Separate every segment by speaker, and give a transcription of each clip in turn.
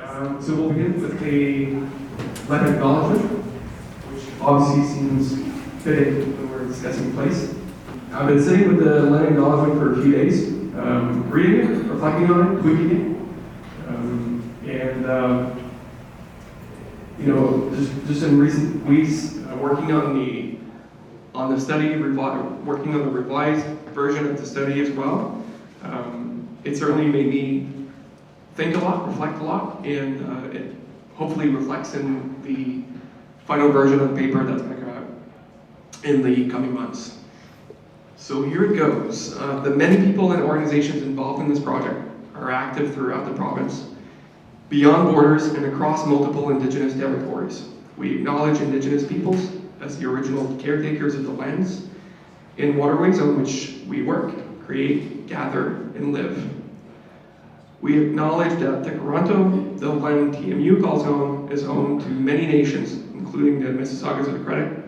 Speaker 1: So we'll begin with a land acknowledgement, which obviously seems fitting when we're discussing place. I've been sitting with the land acknowledgement for a few days, reading it, reflecting on it, tweaking it, you know, just in recent weeks, working on the study, working on the revised version of the study as well. It certainly made me think a lot, reflect a lot, and it hopefully reflects in the final version of the paper that's going to come out in the coming months. So here it goes. The many people and organizations involved in this project are active throughout the province, beyond borders and across multiple Indigenous territories. We acknowledge Indigenous peoples as the original caretakers of the lands and waterways on which we work, create, gather, and live. We acknowledge that the Toronto, the land TMU calls home, is home to many nations, including the Mississaugas of the Credit,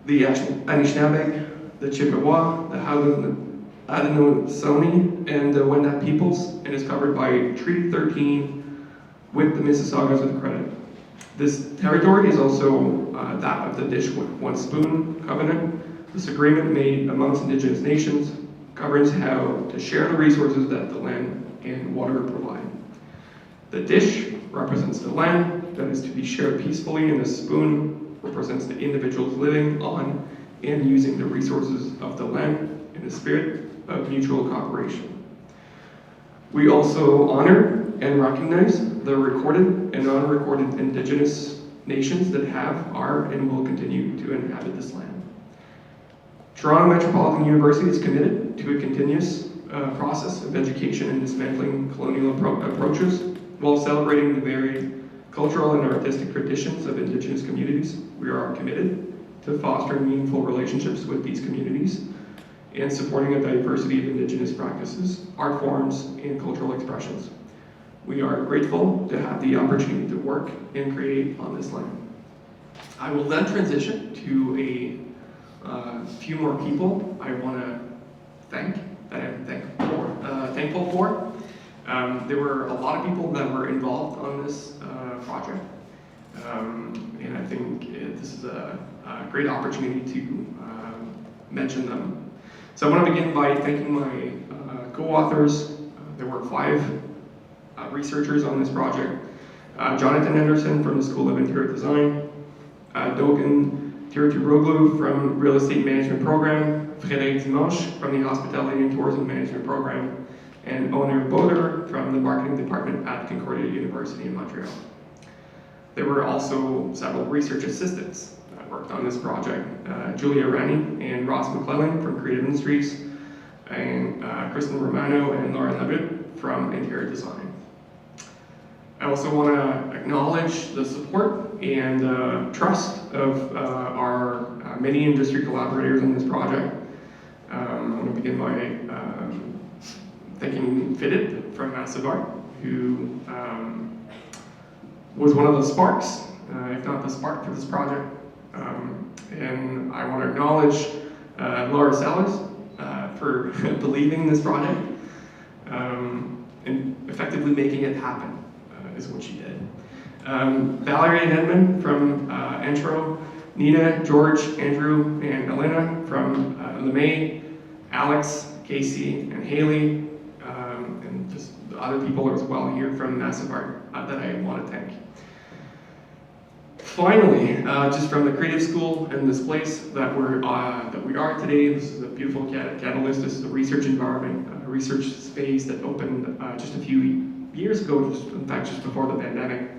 Speaker 1: the Anishinaabe, the Chippewa, the Haudenosaunee, and the Wendat peoples, and is covered by Treaty 13 with the Mississaugas of the Credit. This territory is also that of the Dish with One Spoon Covenant. This agreement made amongst Indigenous nations governs how to share the resources that the land and water provide. The dish represents the land that is to be shared peacefully, and the spoon represents the individuals living on and using the resources of the land in a spirit of mutual cooperation. We also honor and recognize the recorded and unrecorded Indigenous nations that have, are, and will continue to inhabit this land. Toronto Metropolitan University is committed to a continuous process of education and dismantling colonial approaches while celebrating the varied cultural and artistic traditions of Indigenous communities. We are committed to fostering meaningful relationships with these communities and supporting a diversity of Indigenous practices, art forms, and cultural expressions. We are grateful to have the opportunity to work and create on this land. I will then transition to a few more people I want to thank, that I'm thankful for. There were a lot of people that were involved on this project, and I think this is a great opportunity to mention them. So I want to begin by thanking my co-authors. There were 5 researchers on this project. Jonathan Anderson from the School of Interior Design, Dogan Tirturoglu from Real Estate Management Program, Frédéric Dimanche from the Hospitality and Tourism Management Program, and Onur Boder from the Marketing Department at Concordia University in Montreal. There were also several research assistants that worked on this project, Julia Rani and Ross McClellan from Creative Industries, and Kristen Romano and Laura Levitt from Interior Design. I also want to acknowledge the support and trust of our many industry collaborators on this project. I want to begin by thanking Philip from MASSIVart, who was one of the sparks, if not the spark for this project. And I want to acknowledge Laura Sellers for believing in this project and effectively making it happen. Is what she did. Valerie and Edmund from Entro, Nina, George, Andrew, and Elena from Lemay, Alex, Casey, and Haley, and just the other people as well here from MASSIVart that I want to thank. Finally, just from the creative school and this place that we are today, this is a beautiful catalyst. This is a research environment, a research space that opened just a few years ago, in fact, just before the pandemic.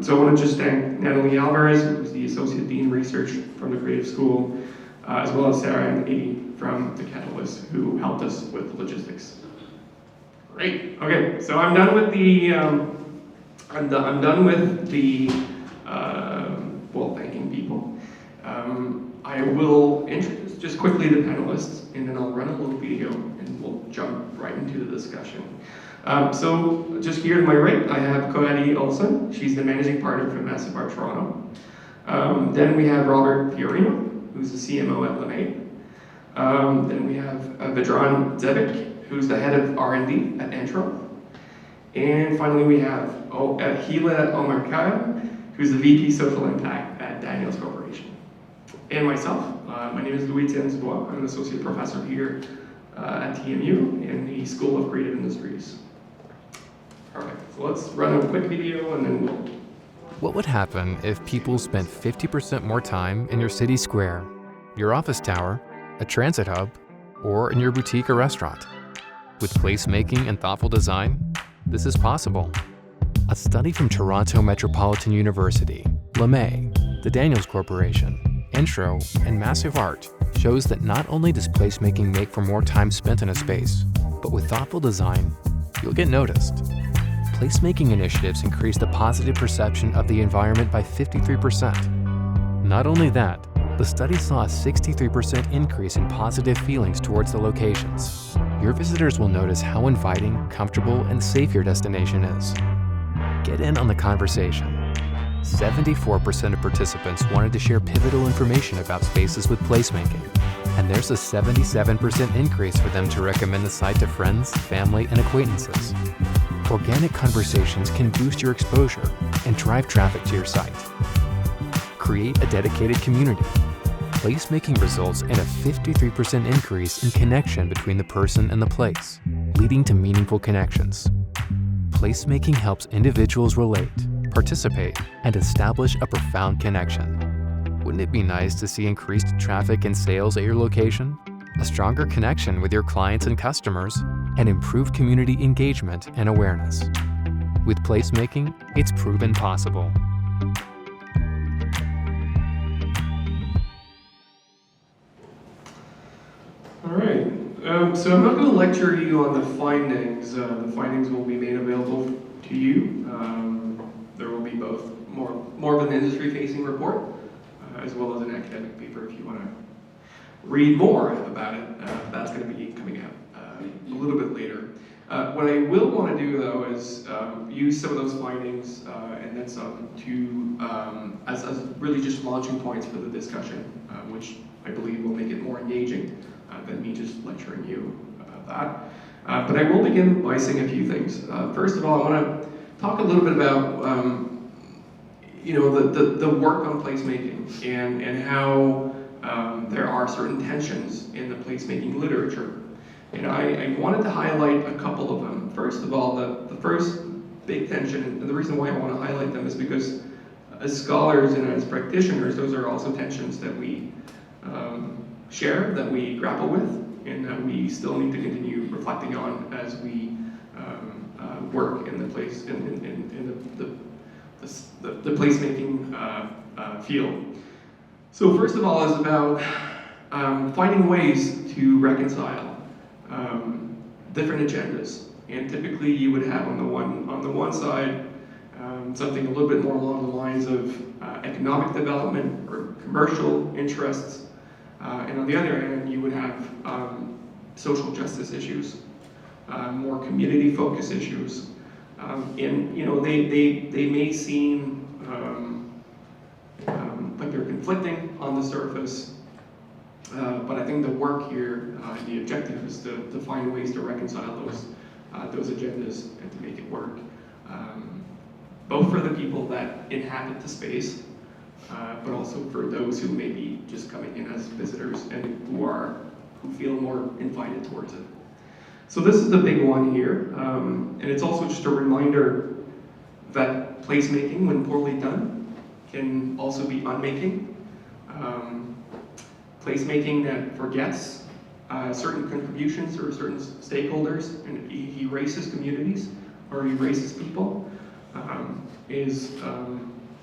Speaker 1: So I want to just thank Natalie Alvarez, who's the Associate Dean Research from the Creative School, as well as Sarah and Edie from the Catalyst, who helped us with the logistics. Great. Okay, so I'm done with the I'm done with the thanking people. I will introduce just quickly the panelists, and then I'll run a little video, and we'll jump right into the discussion. So just here to my right, I have Coralie Olson. She's the managing partner from MASSIVart Toronto. Then we have Robert Fiorino, who's the CMO at Lemay. Then we have Vedran Dzebic, who's the head of R&D at Entro. And finally, we have Heela Omarkhail, who's the VP Social Impact at Daniels Corporation. And myself, my name is Louis-Etienne Dubois. I'm an associate professor here at TMU in the School of Creative Industries. All right, so let's run a quick video and then we'll...
Speaker 2: What would happen if people spent 50% more time in your city square, your office tower, a transit hub, or in your boutique or restaurant? With placemaking and thoughtful design, this is possible. A study from Toronto Metropolitan University, Lemay, the Daniels Corporation, Entro, and MASSIVart shows that not only does placemaking make for more time spent in a space, but with thoughtful design, you'll get noticed. Placemaking initiatives increase the positive perception of the environment by 53%. Not only that, the study saw a 63% increase in positive feelings towards the locations. Your visitors will notice how inviting, comfortable, and safe your destination is. Get in on the conversation. 74% of participants wanted to share pivotal information about spaces with placemaking, and there's a 77% increase for them to recommend the site to friends, family, and acquaintances. Organic conversations can boost your exposure and drive traffic to your site. Create a dedicated community. Placemaking results in a 53% increase in connection between the person and the place, leading to meaningful connections. Placemaking helps individuals relate, participate, and establish a profound connection. Wouldn't it be nice to see increased traffic and sales at your location, a stronger connection with your clients and customers, and improved community engagement and awareness? With placemaking, it's proven possible.
Speaker 1: All right, so I'm not going to lecture you on the findings. The findings will be made available to you. There will be both more of an industry-facing report, as well as an academic paper if you want to read more about it. That's going to be coming out a little bit later. What I will want to do, though, is use some of those findings and then some to as really just launching points for the discussion, which I believe will make it more engaging than me just lecturing you about that. But I will begin by saying a few things. First of all, I want to talk a little bit about the work on placemaking and how there are certain tensions in the placemaking literature. And I wanted to highlight a couple of them. First of all, the first big tension, and the reason why I want to highlight them is because as scholars and as practitioners, those are also tensions that we share, that we grapple with, and that we still need to continue reflecting on as we work in the the placemaking field. So first of all is about finding ways to reconcile different agendas, and typically you would have on the one side something a little bit more along the lines of economic development or commercial interests, and on the other hand you would have social justice issues, more community-focused issues, and they may seem like they're conflicting on the surface. But I think the work here, the objective is to find ways to reconcile those agendas and to make it work, both for the people that inhabit the space, but also for those who may be just coming in as visitors and who feel more invited towards it. So this is the big one here, and it's also just a reminder that placemaking, when poorly done, can also be unmaking. Placemaking that forgets certain contributions or certain stakeholders and erases communities or erases people is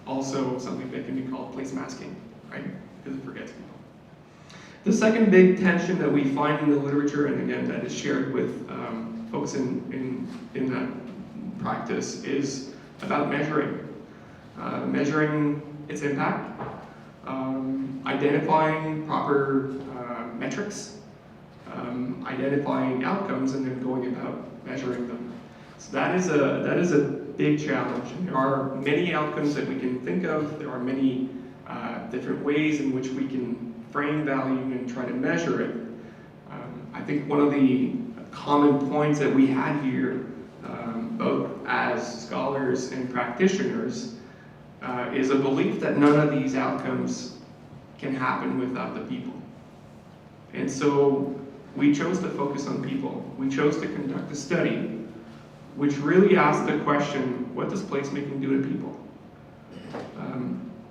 Speaker 1: also something that can be called place masking, right? Because it forgets people. The second big tension that we find in the literature, and again that is shared with folks in that practice, is about measuring. Measuring its impact, identifying proper metrics, identifying outcomes, and then going about measuring them. So that is a big challenge. And there are many outcomes that we can think of. There are many different ways in which we can frame value and try to measure it. I think one of the common points that we had here, both as scholars and practitioners, is a belief that none of these outcomes can happen without the people. And so we chose to focus on people. We chose to conduct a study which really asked the question, what does placemaking do to people?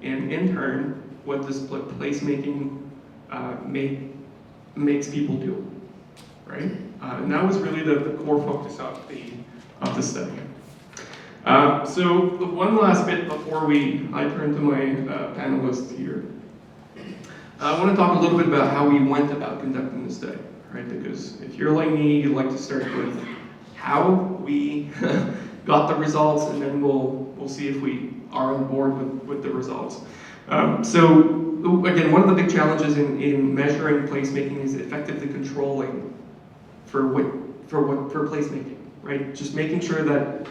Speaker 1: And in turn, what does placemaking makes people do, right? And that was really the core focus of the study. So one last bit before I turn to my panelists here. I want to talk a little bit about how we went about conducting the study, right? Because if you're like me, you'd like to start with how we got the results, and then we'll see if we are on board with the results. So again, one of the big challenges in measuring placemaking is effectively controlling for placemaking, right? Just making sure that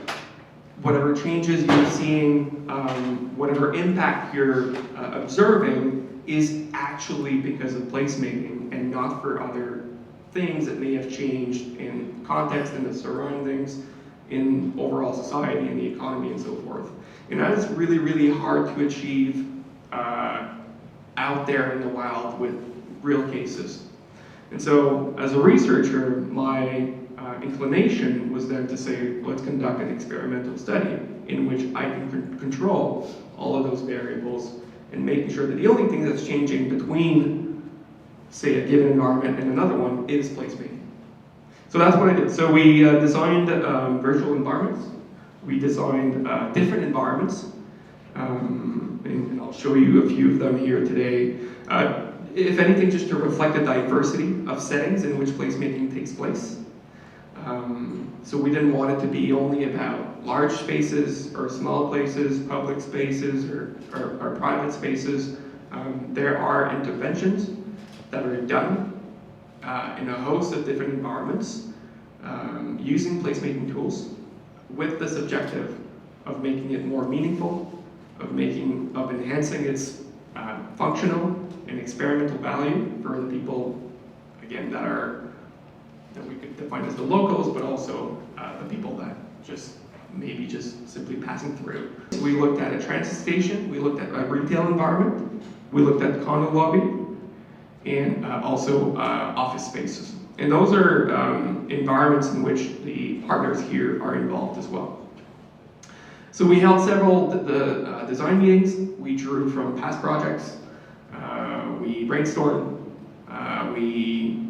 Speaker 1: whatever changes you're seeing, whatever impact you're observing is actually because of placemaking and not for other things that may have changed in context and the surroundings, in overall society and the economy and so forth. And that is really, really hard to achieve out there in the wild with real cases. And so as a researcher, my inclination was then to say, let's conduct an experimental study in which I can control all of those variables and making sure that the only thing that's changing between, say, a given environment and another one is placemaking. So that's what I did. So we designed virtual environments. We designed different environments, and I'll show you a few of them here today. If anything, just to reflect the diversity of settings in which placemaking takes place. So we didn't want it to be only about large spaces or small places, public spaces or private spaces. There are interventions that are done in a host of different environments using placemaking tools with this objective of making it more meaningful, of enhancing its functional and experimental value for the people, again, that we could define as the locals, but also the people that maybe just simply passing through. So we looked at a transit station, we looked at a retail environment, we looked at the condo lobby, and also office spaces. And those are environments in which the partners here are involved as well. So we held several design meetings. We drew from past projects. We brainstormed. We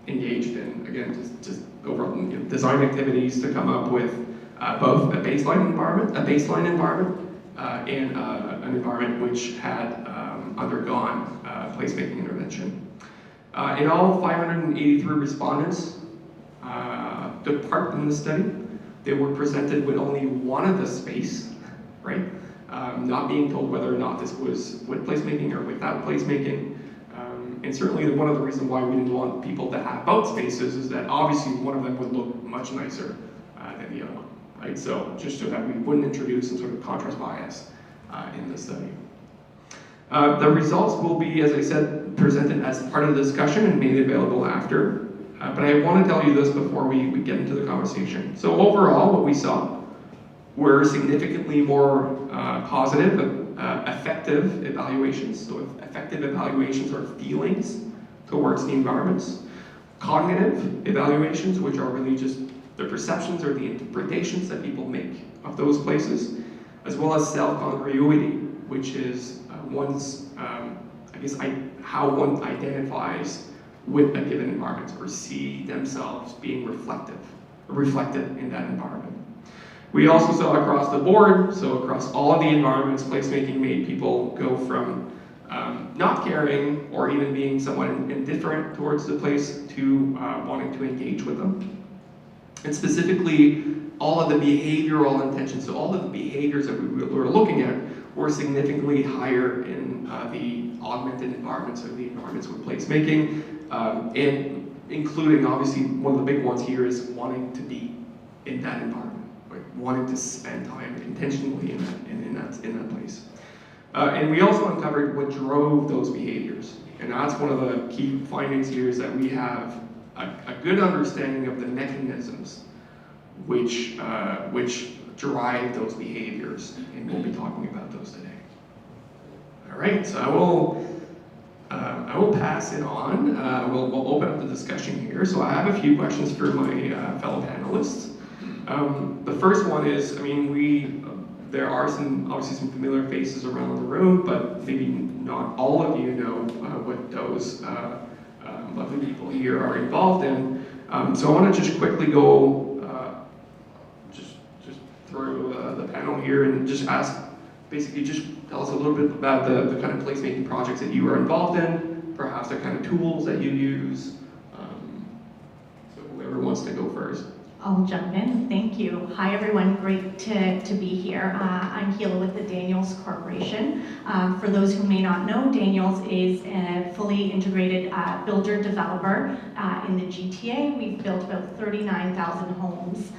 Speaker 1: engaged in, again, just overall design activities to come up with both a baseline environment, and an environment which had undergone placemaking intervention. In all, 583 respondents took part in the study. They were presented with only one of the space, right? Not being told whether or not this was with placemaking or without placemaking. And certainly one of the reasons why we didn't want people to have both spaces is that obviously one of them would look much nicer than the other one, right? So just so that we wouldn't introduce some sort of contrast bias in the study. The results will be, as I said, presented as part of the discussion and made available after. But I want to tell you this before we get into the conversation. So overall, what we saw were significantly more positive, effective evaluations. So effective evaluations are feelings towards the environments. Cognitive evaluations, which are really just the perceptions or the interpretations that people make of those places, as well as self-congruity, which is one's, how one identifies with a given environment or see themselves being reflected in that environment. We also saw across the board, so across all of the environments, placemaking made people go from not caring or even being somewhat indifferent towards the place to wanting to engage with them. And specifically, all of the behavioral intentions, so all of the behaviors that we were looking at were significantly higher in the augmented environments or the environments with placemaking, and including, obviously, one of the big ones here is wanting to be in that environment, right? Wanting to spend time intentionally in that place. And we also uncovered what drove those behaviors. And that's one of the key findings here is that we have a good understanding of the mechanisms which drive those behaviors, and we'll be talking about those today. All right, so I will pass it on. We'll open up the discussion here. So I have a few questions for my fellow panelists. The first one is, I mean, there are obviously some familiar faces around the room, but maybe not all of you know what those lovely people here are involved in. So I want to just quickly go just through the panel here and just ask, basically just tell us a little bit about the kind of placemaking projects that you are involved in, perhaps the kind of tools that you use. So whoever wants to go first.
Speaker 3: I'll jump in. Thank you. Hi, everyone. Great to be here. I'm Heela with the Daniels Corporation. For those who may not know, Daniels is a fully integrated builder developer in the GTA. We've built about 39,000 homes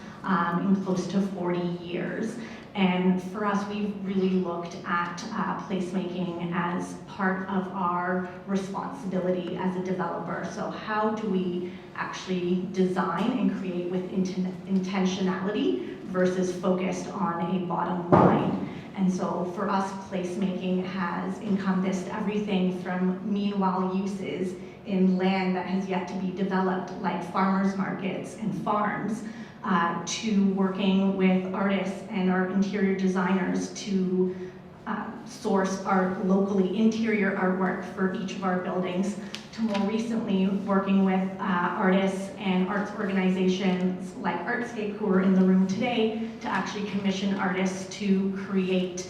Speaker 3: in close to 40 years. And for us, we've really looked at placemaking as part of our responsibility as a developer. So how do we actually design and create with intentionality versus focused on a bottom line? And so for us, placemaking has encompassed everything from meanwhile uses in land that has yet to be developed, like farmers markets and farms, to working with artists and our interior designers to source art locally, interior artwork for each of our buildings, to more recently working with artists and arts organizations like Artscape, who are in the room today, to actually commission artists to create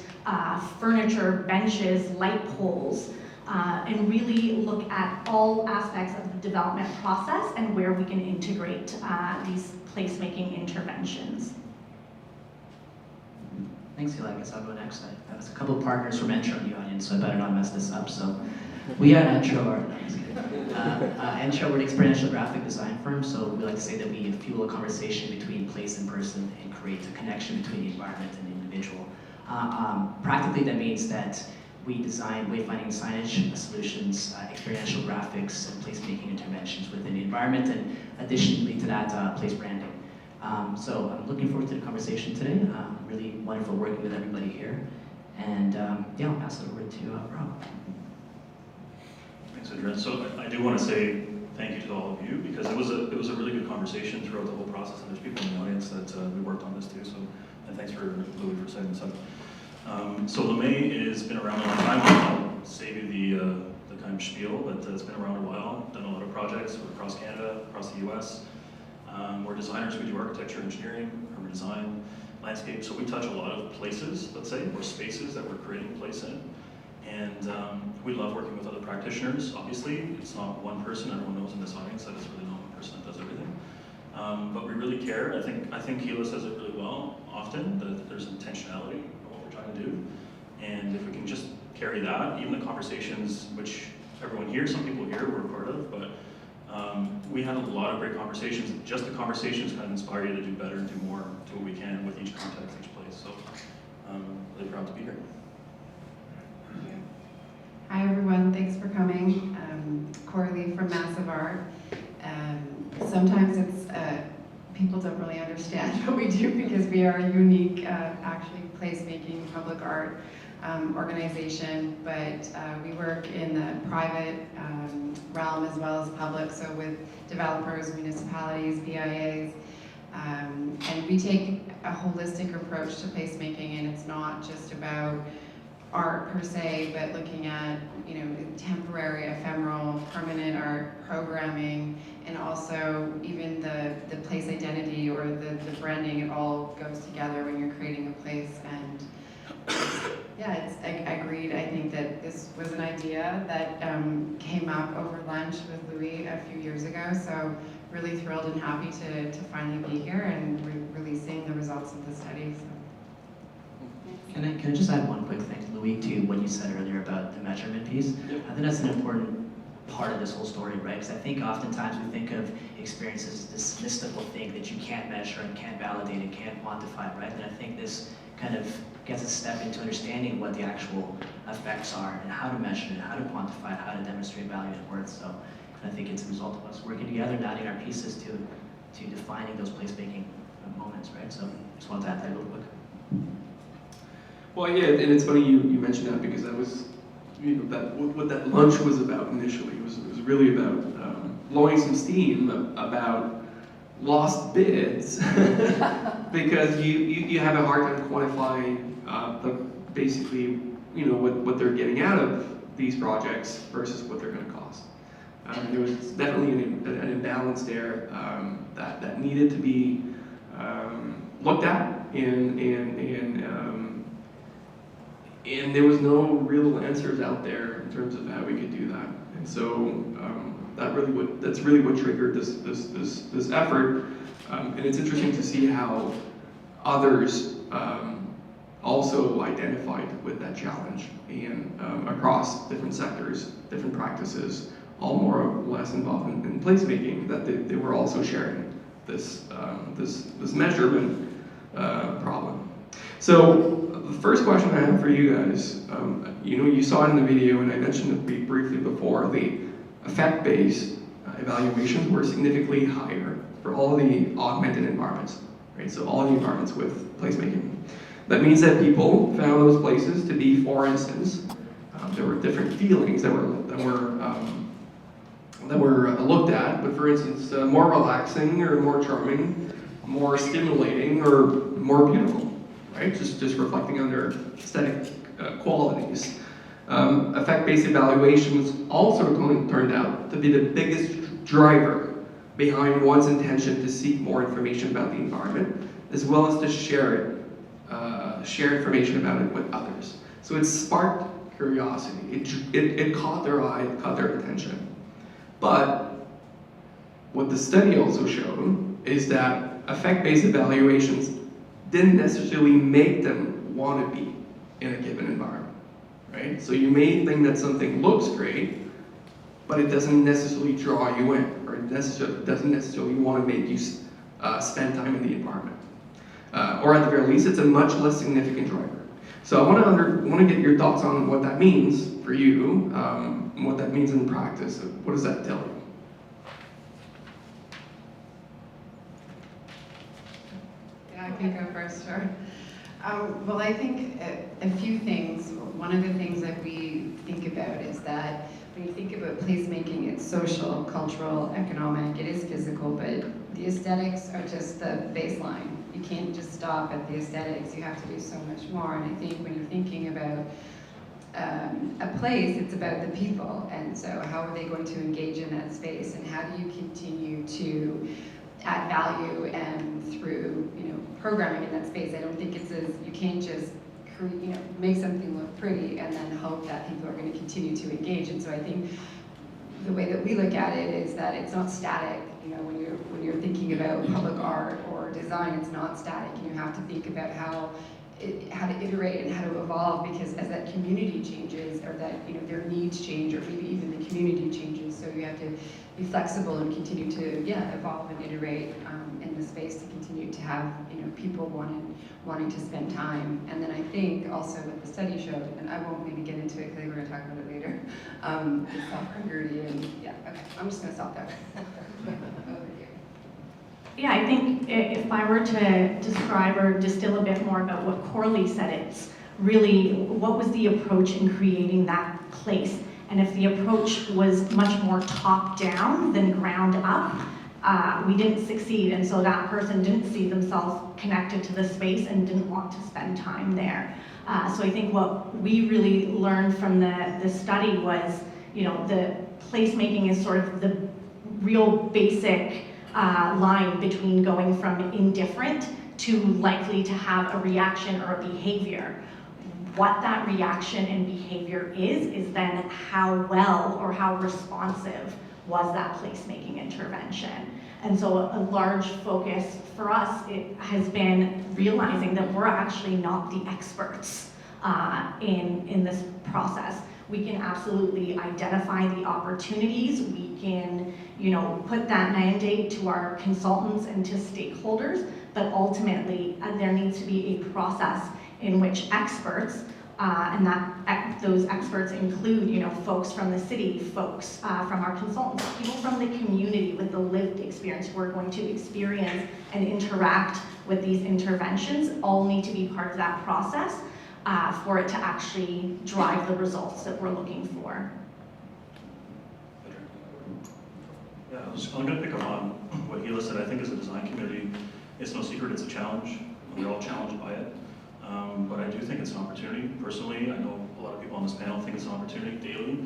Speaker 3: furniture, benches, light poles, and really look at all aspects of the development process and where we can integrate these placemaking interventions.
Speaker 4: Thanks, Heela. I guess I'll go next. I have a couple of partners from Entro in the audience, so I better not mess this up. So we at Entro are, no, I'm just kidding. Entro, we're an experiential graphic design firm, so we like to say that we fuel a conversation between place and person and create a connection between the environment and the individual. Practically, that means that we design wayfinding signage solutions, experiential graphics, and placemaking interventions within the environment, and additionally to that, place branding. So I'm looking forward to the conversation today. Really wonderful working with everybody here. And yeah, I'll pass it over to Rob.
Speaker 5: Thanks, Vedran. So I do want to say thank you to all of you, because it was a really good conversation throughout the whole process, and there's people in the audience that we worked on this too. So, and thanks for Louis for setting this up. So Lemay has been around a long time. I'll save you the kind of spiel, but it's been around a while. Done a lot of projects across Canada, across the U.S. We're designers. We do architecture, engineering, urban design, landscape. So we touch a lot of places, let's say, or spaces that we're creating a place in. And we love working with other practitioners. Obviously, it's not one person. Everyone knows in this audience that it's really not one person that does everything. But we really care. I think Heela says it really well often, that there's intentionality in what we're trying to do. And if we can just carry that, even the conversations which everyone here, some people here were a part of, but we had a lot of great conversations. Just the conversations kind of inspire you to do better and do more, do what we can with each context, each place. So I'm really proud to be here.
Speaker 6: Hi everyone, thanks for coming. Coralie from MASSIVart. Sometimes it's people don't really understand what we do because we are a unique, actually placemaking public art organization, but we work in the private realm as well as public, so with developers, municipalities, BIAs, and we take a holistic approach to placemaking, and it's not just about art per se, but looking at, you know, temporary, ephemeral, permanent art, programming, and also even the place identity or the branding. It all goes together when you're creating a place. And yeah, I agreed. I think that this was an idea that came up over lunch with Louis a few years ago. So really thrilled and happy to finally be here and releasing the results of the study. So.
Speaker 4: Can I just add one quick thing, Louis, to what you said earlier about the measurement piece? Yep. I think that's an important part of this whole story, right? Because I think oftentimes we think of experiences as this mystical thing that you can't measure and can't validate and can't quantify, right? And I think this kind of gets a step into understanding what the actual effects are and how to measure it, how to quantify it, how to demonstrate value and worth. So I think it's a result of us working together and adding our pieces to defining those placemaking moments. wanted to add that real quick.
Speaker 1: Well, yeah, and it's funny you mentioned that because that was, what that lunch was about initially. It was really about blowing some steam about lost bids because you have a hard time quantifying basically what they're getting out of these projects versus what they're going to cost. There was definitely an imbalance there that needed to be looked at, and there was no real answers out there in terms of how we could do that. And so that's really what triggered this effort. And it's interesting to see how others also identified with that challenge, and across different sectors, different practices, all more or less involved in placemaking, that they were also sharing this measurement problem. So the first question I have for you guys, you saw it in the video, and I mentioned it briefly before, the effect-based evaluations were significantly higher for all of the augmented environments, right? So all the environments with placemaking. That means that people found those places to be, for instance, there were different feelings that were looked at, but for instance, more relaxing or more charming, more stimulating or more beautiful, right? Just reflecting on their aesthetic qualities. Effect-based evaluations also turned out to be the biggest driver behind one's intention to seek more information about the environment, as well as to share information about it with others. So it sparked curiosity. It caught their eye, it caught their attention. But what the study also showed is that effect-based evaluations didn't necessarily make them want to be in a given environment, right? So you may think that something looks great, but it doesn't necessarily draw you in, or it doesn't necessarily want to make you spend time in the environment. Or at the very least, it's a much less significant driver. So I want to get your thoughts on what that means for you, and what that means in practice. What does that tell you?
Speaker 6: Yeah, I can go first, sure. Well, I think a few things. One of the things that we think about is that when you think about placemaking, it's social, cultural, economic, it is physical, but the aesthetics are just the baseline. You can't just stop at the aesthetics, you have to do so much more. And I think when you're thinking about a place, it's about the people. And so how are they going to engage in that space, and how do you continue to add value and through programming in that space? I don't think you can't just make something look pretty and then hope that people are going to continue to engage. And so I think the way that we look at it is that it's not static. When you're thinking about public art or design, it's not static. You have to think about how to iterate and how to evolve, because as that community changes, or that their needs change, or maybe even the community changes, so you have to be flexible and continue to evolve and iterate in the space to continue to have people wanting to spend time. And then I think also what the study showed, and I won't maybe get into it because we're going to talk about it later, the self-congruity, and okay, I'm just going to stop there.
Speaker 3: Yeah, I think if I were to describe or distill a bit more about what Coralie said, it's really what was the approach in creating that place. And if the approach was much more top-down than ground-up, we didn't succeed. And so that person didn't see themselves connected to the space and didn't want to spend time there. So I think what we really learned from the study was, the placemaking is sort of the real basic line between going from indifferent to likely to have a reaction or a behavior. What that reaction and behavior is then how well or how responsive was that placemaking intervention. And so a large focus for us has been realizing that we're actually not the experts in this process. We can absolutely identify the opportunities. We can, put that mandate to our consultants and to stakeholders, but ultimately there needs to be a process in which experts And those experts include, folks from the city, folks from our consultants, people from the community with the lived experience who are going to experience and interact with these interventions, all need to be part of that process for it to actually drive the results that we're looking for.
Speaker 5: Yeah, I'm going to pick up on what Heela said. I think as a design community, it's no secret it's a challenge. We're all challenged by it. But I do think it's an opportunity. Personally, I know a lot of people on this panel think it's an opportunity daily.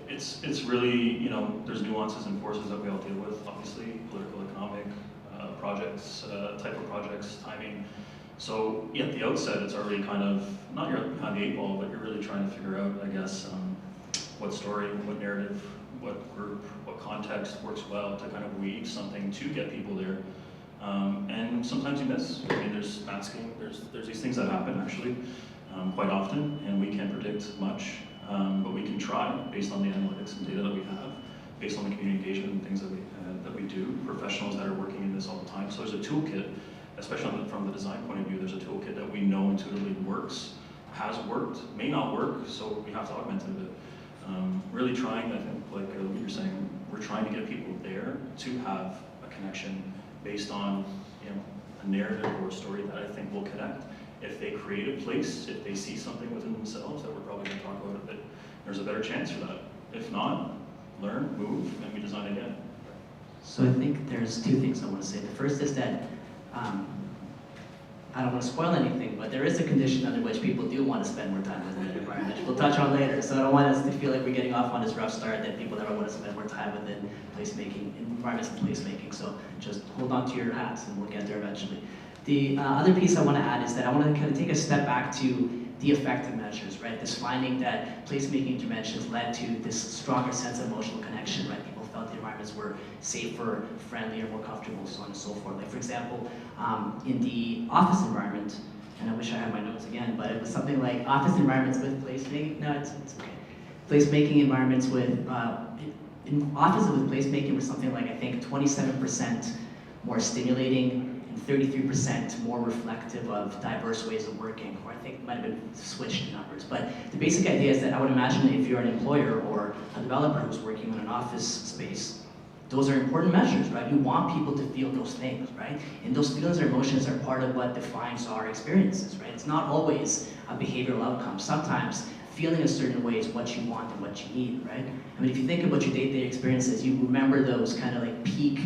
Speaker 5: It's really, there's nuances and forces that we all deal with, obviously, political, economic, projects, type of projects, timing. So at the outset, it's already kind of, not you're behind the 8 ball, but you're really trying to figure out, I guess, what story, what narrative, what group, what context works well to kind of weave something to get people there. And sometimes you miss. I mean, there's masking, there's these things that happen actually quite often, and we can't predict much, but we can try based on the analytics and data that we have, based on the community engagement and things that we do, professionals that are working in this all the time. So there's a toolkit, especially from the design point of view, there's a toolkit that we know intuitively works, has worked, may not work, so we have to augment it a bit. Really trying, I think, like what you're saying, we're trying to get people there to have a connection based on a narrative or a story that I think will connect. If they create a place, if they see something within themselves that we're probably going to talk about a bit, there's a better chance for that. If not, learn, move, and we design again.
Speaker 4: So I think there's 2 things I want to say. The first is that I don't want to spoil anything, but there is a condition under which people do want to spend more time within the environment. We'll touch on later, so I don't want us to feel like we're getting off on this rough start that people never want to spend more time within placemaking, environments and placemaking. So just hold on to your hats and we'll get there eventually. The other piece I want to add is that I want to kind of take a step back to the effective measures, right? This finding that placemaking interventions led to this stronger sense of emotional connection, right? People felt the environments were safer, friendlier, more comfortable, so on and so forth. Like for example, in the office environment, and I wish I had my notes again, but it was something like office environments with placemaking, no, it's okay. Placemaking environments with, in offices with placemaking was something like, I think, 27% more stimulating, 33% more reflective of diverse ways of working, or I think it might have been switched numbers. But the basic idea is that I would imagine if you're an employer or a developer who's working on an office space, those are important measures, right? You want people to feel those things, right? And those feelings or emotions are part of what defines our experiences, right? It's not always a behavioral outcome. Sometimes feeling a certain way is what you want and what you need, right? I mean, if you think about your day-to-day experiences, you remember those kind of like peak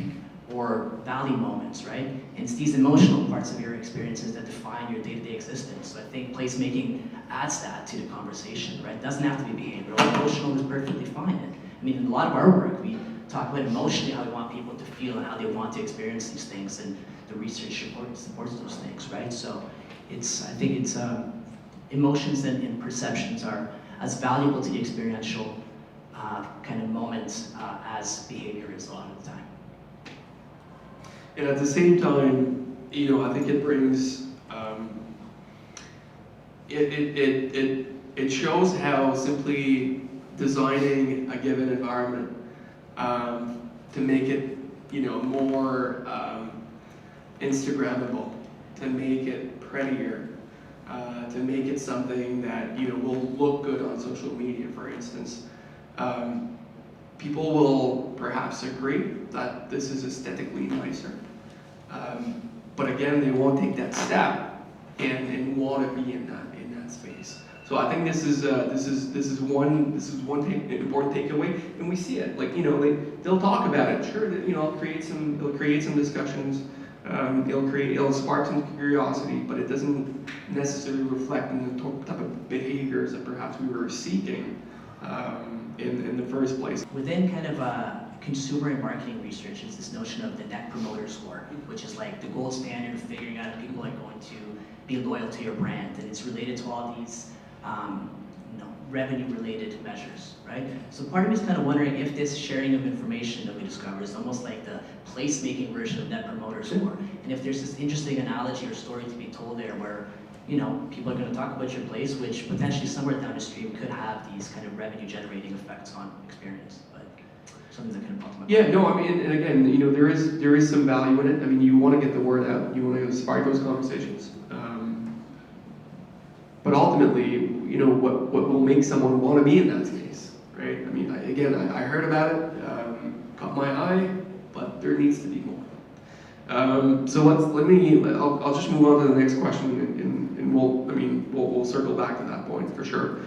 Speaker 4: or valley moments, right? And it's these emotional parts of your experiences that define your day-to-day existence. So I think placemaking adds that to the conversation, right? It doesn't have to be behavioral. Emotional is perfectly fine. I mean, in a lot of our work, we talk about emotionally how we want people to feel and how they want to experience these things, and the research supports those things, right? So I think it's emotions and perceptions are as valuable to the experiential kind of moments as behavior is a lot of the time.
Speaker 1: And at the same time, I think it brings, it shows how simply designing a given environment to make it, more Instagrammable, to make it prettier, to make it something that, will look good on social media, for instance. People will perhaps agree that this is aesthetically nicer, but again, they won't take that step and want to be in that space. So I think this is one important takeaway, and we see it. Like they'll talk about it. Sure, that it'll create some discussions. It'll spark some curiosity, but it doesn't necessarily reflect in the type of behaviors that perhaps we were seeking in the first place.
Speaker 4: Within kind of consumer and marketing research is this notion of the Net Promoter Score, which is like the gold standard of figuring out if people are going to be loyal to your brand, and it's related to all these revenue-related measures, right? So part of me is kind of wondering if this sharing of information that we discover is almost like the placemaking version of Net Promoter Score, and if there's this interesting analogy or story to be told there where people are going to talk about your place, which potentially somewhere down the stream could have these kind of revenue-generating effects on experience. But something that kind of pops my mind.
Speaker 1: Yeah, no, I mean, and again, there is some value in it. I mean, you want to get the word out. You want to spark those conversations. but ultimately, what will make someone want to be in that space, right? I mean, I heard about it, caught my eye, but there needs to be more. So I'll just move on to the next question, and we'll circle back to that point for sure.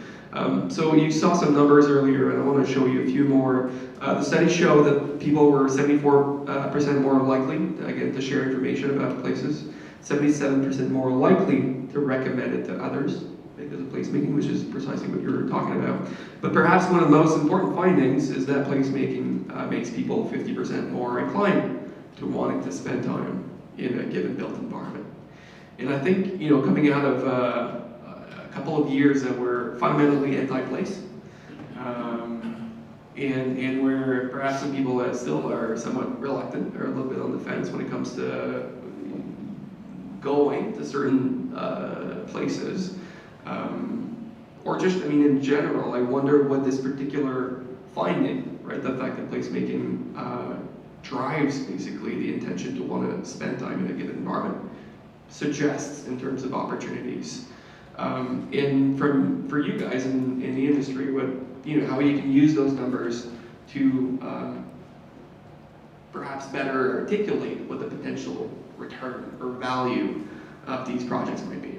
Speaker 1: So you saw some numbers earlier, and I want to show you a few more. The studies show that people were 74% more likely, again, to share information about places, 77% more likely to recommend it to others because of placemaking, which is precisely what you're talking about. But perhaps one of the most important findings is that placemaking makes people 50% more inclined to wanting to spend time in a given built environment. And I think, coming out of a couple of years that were fundamentally anti-place, and where perhaps some people that still are somewhat reluctant or a little bit on the fence when it comes to going to certain places, or just, in general, I wonder what this particular finding, right, the fact that placemaking drives basically the intention to want to spend time in a given environment, suggests in terms of opportunities. And for you guys in the industry, how you can use those numbers to perhaps better articulate what the potential return or value of these projects might be.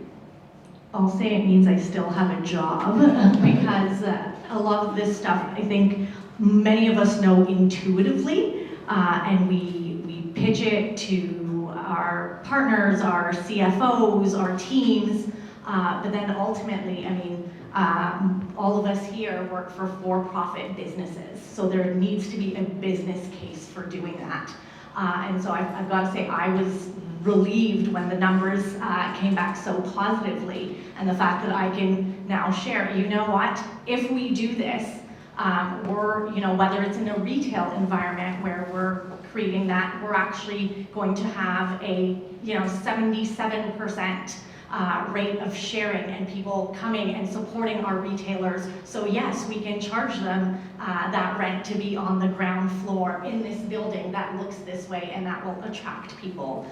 Speaker 3: I'll say it means I still have a job because a lot of this stuff, I think many of us know intuitively, and we pitch it to our partners, our CFOs, our teams, but then ultimately, all of us here work for for-profit businesses, so there needs to be a business case for doing that. And so I've got to say, I was relieved when the numbers came back so positively, and the fact that I can now share, what, if we do this, we're, whether it's in a retail environment where we're creating that, we're actually going to have a, 77% rate of sharing and people coming and supporting our retailers. So yes, we can charge them that rent to be on the ground floor in this building that looks this way, and that will attract people.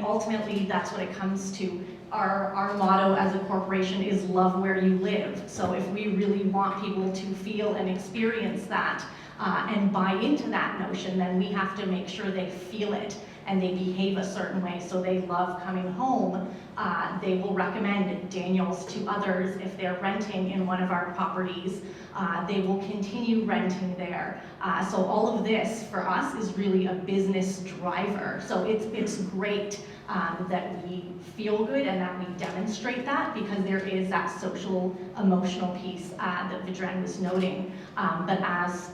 Speaker 3: Ultimately, that's what it comes to. Our motto as a corporation is love where you live. So if we really want people to feel and experience that and buy into that notion, then we have to make sure they feel it and they behave a certain way so they love coming home. They will recommend Daniels to others if they're renting in one of our properties. They will continue renting there. So all of this for us is really a business driver. So it's great that we feel good and that we demonstrate that, because there is that social emotional piece that Vedran was noting. But as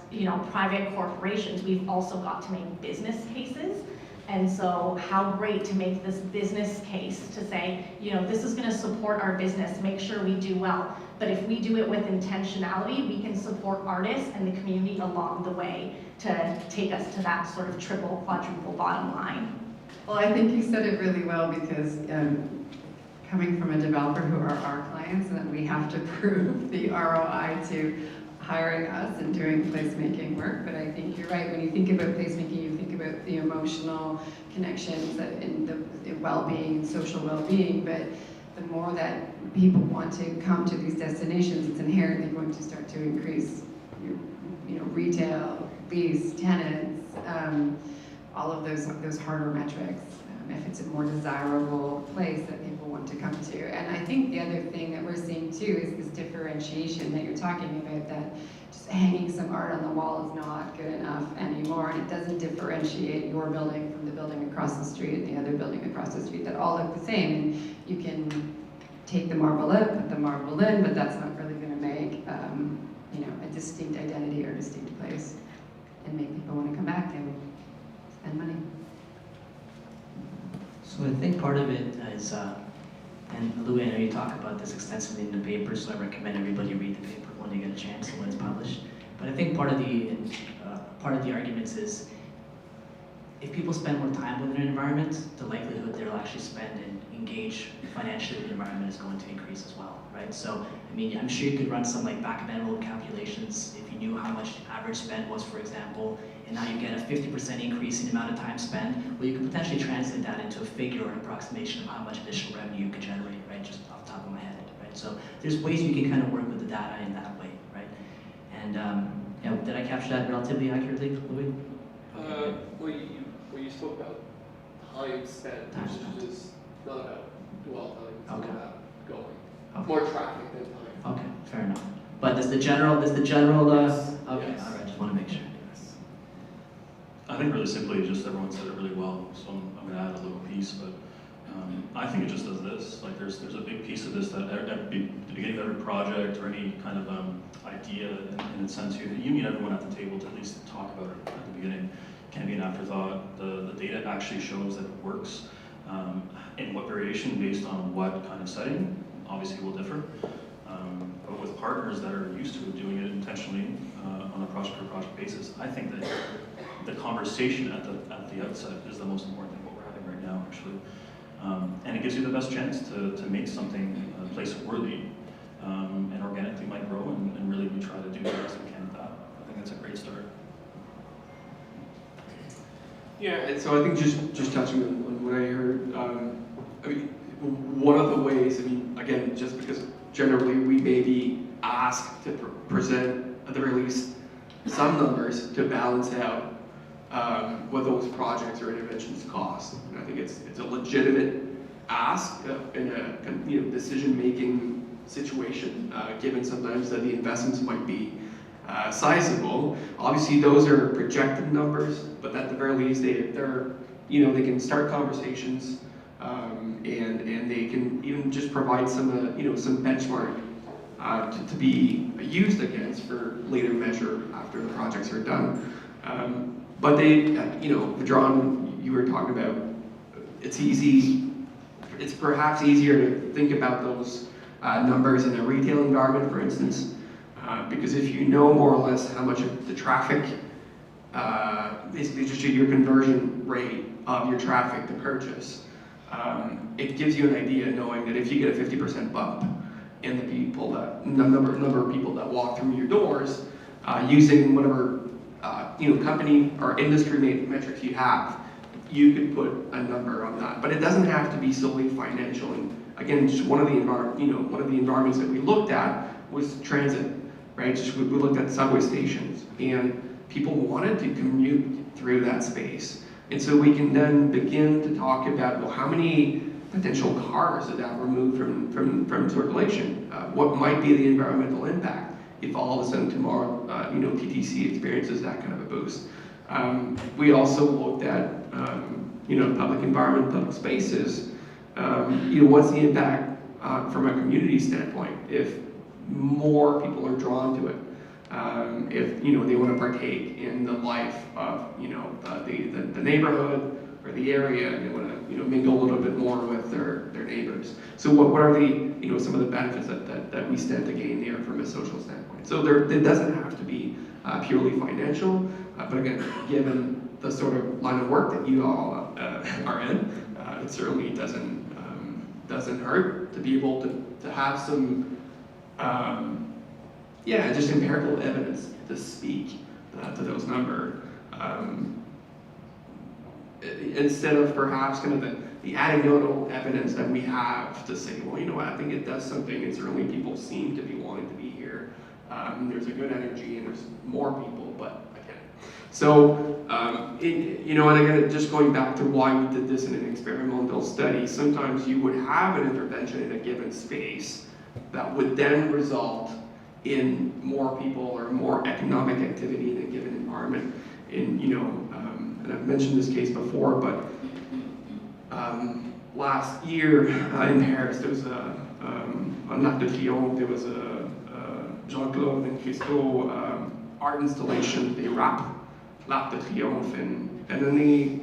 Speaker 3: private corporations, we've also got to make business cases. And so how great to make this business case to say, this is going to support our business, make sure we do well. But if we do it with intentionality, we can support artists and the community along the way to take us to that sort of triple, quadruple bottom line.
Speaker 6: Well, I think you said it really well, because coming from a developer who are our clients, and that we have to prove the ROI to hiring us and doing placemaking work. But I think you're right. When you think about placemaking, you think about the emotional connections and the well-being and social well-being. But the more that people want to come to these destinations, it's inherently going to start to increase your retail, lease, tenants, all of those harder metrics. If it's a more desirable place that people want to come to. And I think the other thing that we're seeing too is this differentiation that you're talking about, that just hanging some art on the wall is not good enough anymore, and it doesn't differentiate your building from the building across the street and the other building across the street that all look the same. And you can take the marble out, put the marble in, but that's not really going to make a distinct identity or distinct place and make people want to come back and spend money.
Speaker 4: So I think part of it is, and Louis, I know you talk about this extensively in the paper, so I recommend everybody read the paper when you get a chance when it's published. But I think part of the arguments is, if people spend more time within an environment, the likelihood they're they'll actually spend and engage financially with the environment is going to increase as well, right? So, I mean, I'm sure you could run some like back of envelope calculations if you knew how much average spend was, for example, and now you get a 50% increase in the amount of time spent. Well, you could potentially translate that into a figure or an approximation of how much additional revenue you could generate, right? Just off the top of my head, right? So there's ways you can kind of work with the data in that way, right? And yeah, did I capture that relatively accurately, Louis?
Speaker 7: Well, you spoke about time spent,
Speaker 4: Time spent.
Speaker 7: which is not about dwell time, it's
Speaker 4: Okay.
Speaker 7: about going.
Speaker 4: Okay.
Speaker 7: More traffic than time.
Speaker 4: Okay, fair enough. But does the general,
Speaker 7: Yes.
Speaker 4: okay,
Speaker 7: Yes.
Speaker 4: all right, just want to make sure.
Speaker 5: I think really simply, just everyone said it really well, so I'm going to add a little piece, but I think it just does this. Like there's a big piece of this that at the beginning of every project or any kind of idea, in a sense, you need everyone at the table to at least talk about it at the beginning. Can't be an afterthought. The data actually shows that it works. In what variation based on what kind of setting, obviously will differ. But with partners that are used to doing it intentionally on a project-per-project basis, I think that the conversation at the outset is the most important thing, what we're having right now, actually. And it gives you the best chance to make something place-worthy and organically might grow, and really we try to do the best we can with that. I think that's a great start.
Speaker 1: Yeah, and so I think just touching on what I heard, I mean, one of the ways, I mean, again, just because generally we may be asked to present, at the very least, some numbers to balance out what those projects or interventions cost. And I think it's a legitimate ask in a decision-making situation, given sometimes that the investments might be sizable. Obviously, those are projected numbers, but at the very least, they're they can start conversations, and they can even just provide some some benchmark to be used against for later measure after the projects are done. But they, Vedran, you were talking about, it's perhaps easier to think about those numbers in a retail environment, for instance, because if you know more or less how much of the traffic, basically just your conversion rate of your traffic to purchase, it gives you an idea knowing that if you get a 50% bump in the number of people that walk through your doors, using whatever company or industry metrics you have, you could put a number on that. But it doesn't have to be solely financial. And again, just one of the environments that we looked at was transit, right? We looked at subway stations, and people wanted to commute through that space. And so we can then begin to talk about, well, how many potential cars did that remove from circulation? What might be the environmental impact if all of a sudden tomorrow, TTC experiences that kind of a boost? We also looked at, public environment, public spaces. What's the impact from a community standpoint if more people are drawn to it? If they want to partake in the life of the neighborhood or the area, and they want to mingle a little bit more with their neighbors. So what are the some of the benefits that we stand to gain there from a social standpoint? So it doesn't have to be purely financial, but again, given the sort of line of work that you all are in, it certainly doesn't hurt to be able to have some just empirical evidence to speak to those numbers. Instead of perhaps kind of the anecdotal evidence that we have to say, well, I think it does something, and certainly people seem to be wanting to be here. There's a good energy, and there's more people, but again. So, and again, just going back to why we did this in an experimental study, sometimes you would have an intervention in a given space that would then result in more people or more economic activity in a given environment. And I've mentioned this case before, but last year in Paris, there was on Arc de Triomphe, there was a Jean-Claude and Christo art installation. They wrapped L'Arc de Triomphe, and then the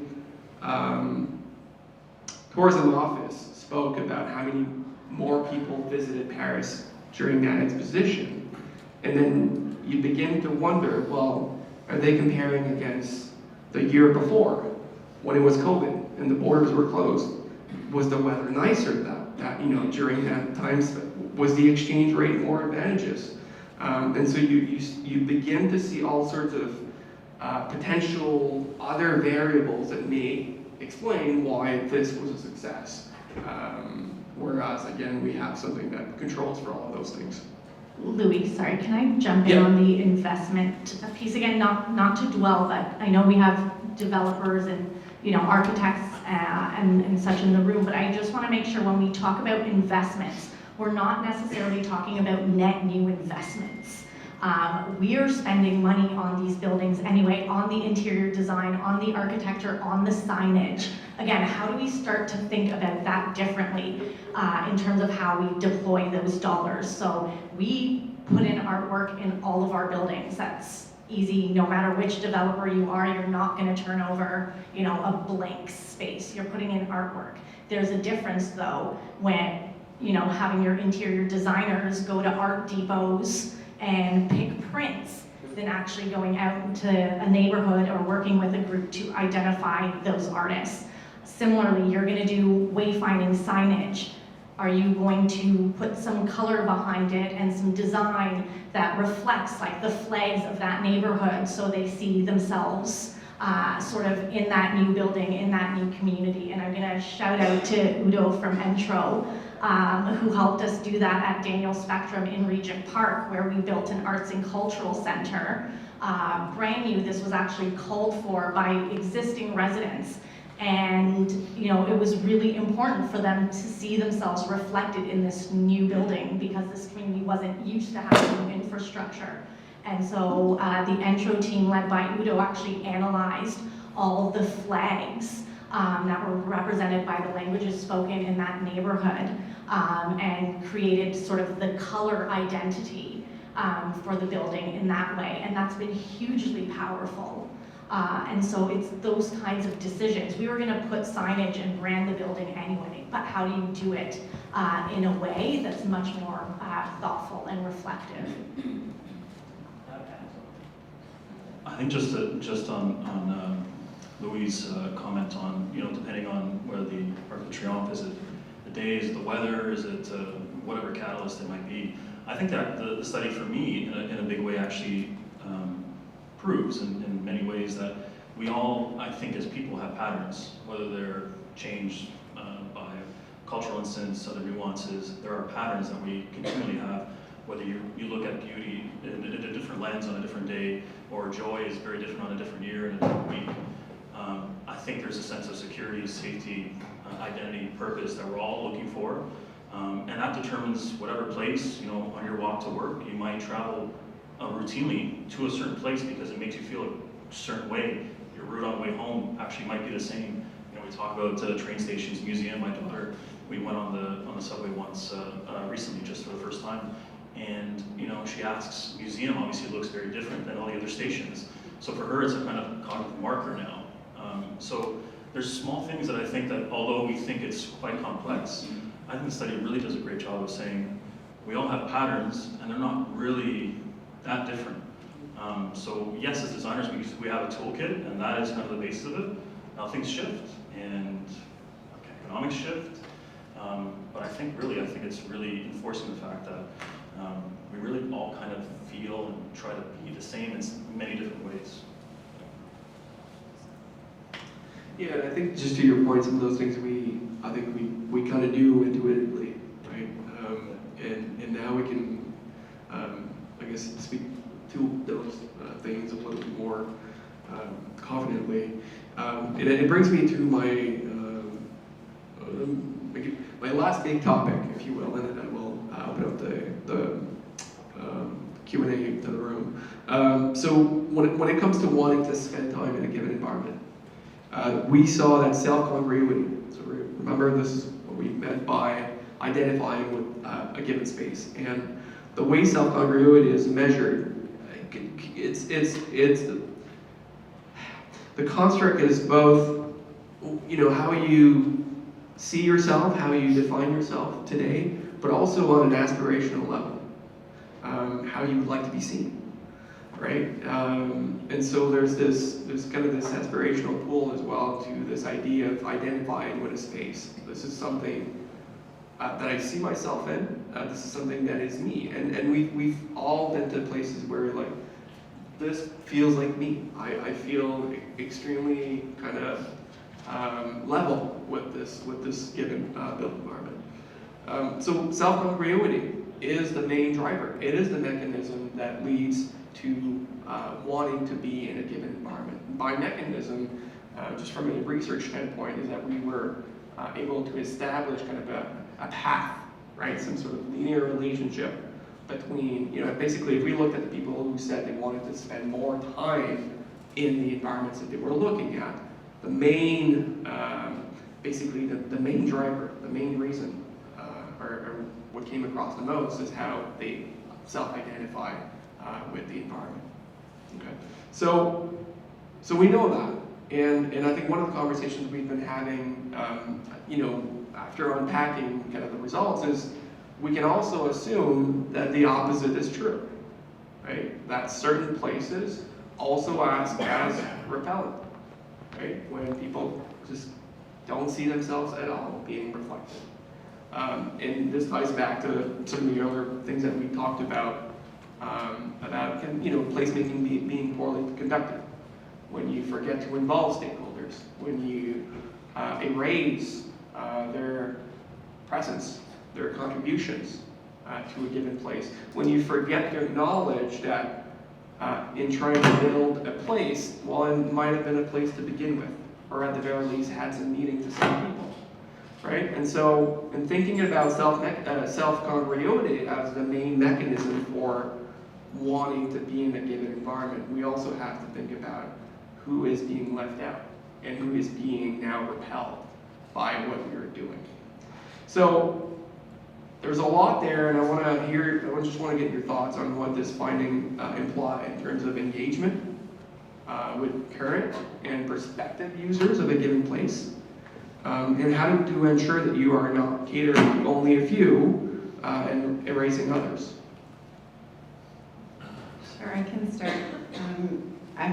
Speaker 1: tourism office spoke about how many more people visited Paris during that exposition. And then you begin to wonder, well, are they comparing against the year before when it was COVID and the borders were closed? Was the weather nicer during that time? Was the exchange rate more advantageous? And so you begin to see all sorts of potential other variables that may explain why this was a success. Whereas, again, we have something that controls for all of those things.
Speaker 3: Louis, sorry, can I jump in
Speaker 1: Yeah.
Speaker 3: on the investment piece again? Not to dwell, but I know we have developers and architects and such in the room, but I just want to make sure when we talk about investments, we're not necessarily talking about net new investments. We are spending money on these buildings anyway, on the interior design, on the architecture, on the signage. Again, how do we start to think about that differently in terms of how we deploy those dollars? So we put in artwork in all of our buildings. That's easy. No matter which developer you are, you're not going to turn over, a blank space. You're putting in artwork. There's a difference though when, having your interior designers go to art depots and pick prints than actually going out into a neighborhood or working with a group to identify those artists. Similarly, you're going to do wayfinding signage. Are you going to put some color behind it and some design that reflects like the flags of that neighborhood so they see themselves sort of in that new building, in that new community? And I'm going to shout out to Udo from Entro, who helped us do that at Daniel Spectrum in Regent Park, where we built an arts and cultural center. Brand new, this was actually called for by existing residents. And it was really important for them to see themselves reflected in this new building because this community wasn't used to having new infrastructure. And so the Entro team led by Udo actually analyzed all of the flags that were represented by the languages spoken in that neighborhood and created sort of the color identity for the building in that way. And that's been hugely powerful. And so it's those kinds of decisions. We were going to put signage and brand the building anyway, but how do you do it in a way that's much more thoughtful and reflective?
Speaker 5: I think just on Louis' comment on, depending on where the Arc de Triomphe is, it the days, the weather, is it whatever catalyst it might be. I think that the study for me, in a big way, actually proves in many ways that we all, I think, as people have patterns, whether they're changed by cultural incidents, other nuances. There are patterns that we continually have, whether you look at beauty in a different lens on a different day, or joy is very different on a different year and a different week. I think there's a sense of security, safety, identity, purpose that we're all looking for. And that determines whatever place, on your walk to work, you might travel routinely to a certain place because it makes you feel a certain way. Your route on the way home actually might be the same. We talk about train stations, museum. My daughter, we went on the subway once recently, just for the first time, and she asks, museum obviously looks very different than all the other stations. So for her, it's a kind of cognitive marker now. So there's small things that I think that, although we think it's quite complex, I think the study really does a great job of saying we all have patterns, and they're not really that different. So yes, as designers, we have a toolkit, and that is kind of the basis of it. Now things shift, and economics shift, but I think it's really enforcing the fact that we really all kind of feel and try to be the same in many different ways.
Speaker 1: Yeah, and I think just to your point, some of those things I think we kind of do intuitively, right? And now we can, I guess, speak to those things a little bit more confidently. It brings me to my last big topic, if you will, and then I will open up the Q&A to the room. So when it comes to wanting to spend time in a given environment, we saw that self-congruity. So remember, this is what we meant by identifying with a given space. And the way self-congruity is measured, the construct is both, how you see yourself, how you define yourself today, but also on an aspirational level, how you would like to be seen. right? And so there's kind of this aspirational pull as well to this idea of identifying with a space. This is something that I see myself in. This is something that is me, and we've all been to places where like this feels like me. I feel extremely kind of level with this given built environment. So self-congruity is the main driver. It is the mechanism that leads to wanting to be in a given environment. By mechanism, just from a research standpoint, is that we were able to establish kind of a path, right? Some sort of linear relationship between, basically if we looked at the people who said they wanted to spend more time in the environments that they were looking at, the main, basically the main driver, the main reason, or what came across the most is how they self-identify with the environment. Okay, so we know that, and I think one of the conversations we've been having, after unpacking kind of the results is we can also assume that the opposite is true, right? That certain places also act as repellent, right? When people just don't see themselves at all being reflected. And this ties back to some of the other things that we talked about placemaking being poorly conducted. When you forget to involve stakeholders, when you erase their presence, their contributions to a given place, when you forget to acknowledge that in trying to build a place, well, it might have been a place to begin with, or at the very least had some meaning to some people. Right? And so, in thinking about self-congruity as the main mechanism for wanting to be in a given environment, we also have to think about who is being left out and who is being now repelled by what we're doing. So, there's a lot there, and I just want to get your thoughts on what this finding imply in terms of engagement with current and prospective users of a given place. And how to ensure that you are not catering to only a few and erasing others.
Speaker 6: Sure, I can start. I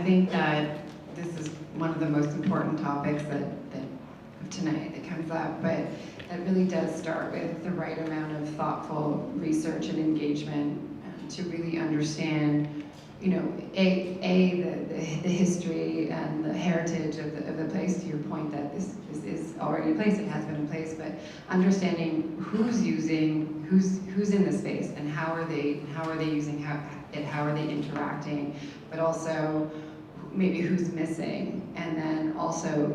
Speaker 6: think that this is one of the most important topics that tonight that comes up, but that really does start with the right amount of thoughtful research and engagement to really understand, the history and the heritage of the place, to your point that this is already in place, it has been in place, but understanding who's using, who's in the space, and how are they using it, how are they interacting, but also maybe who's missing, and then also,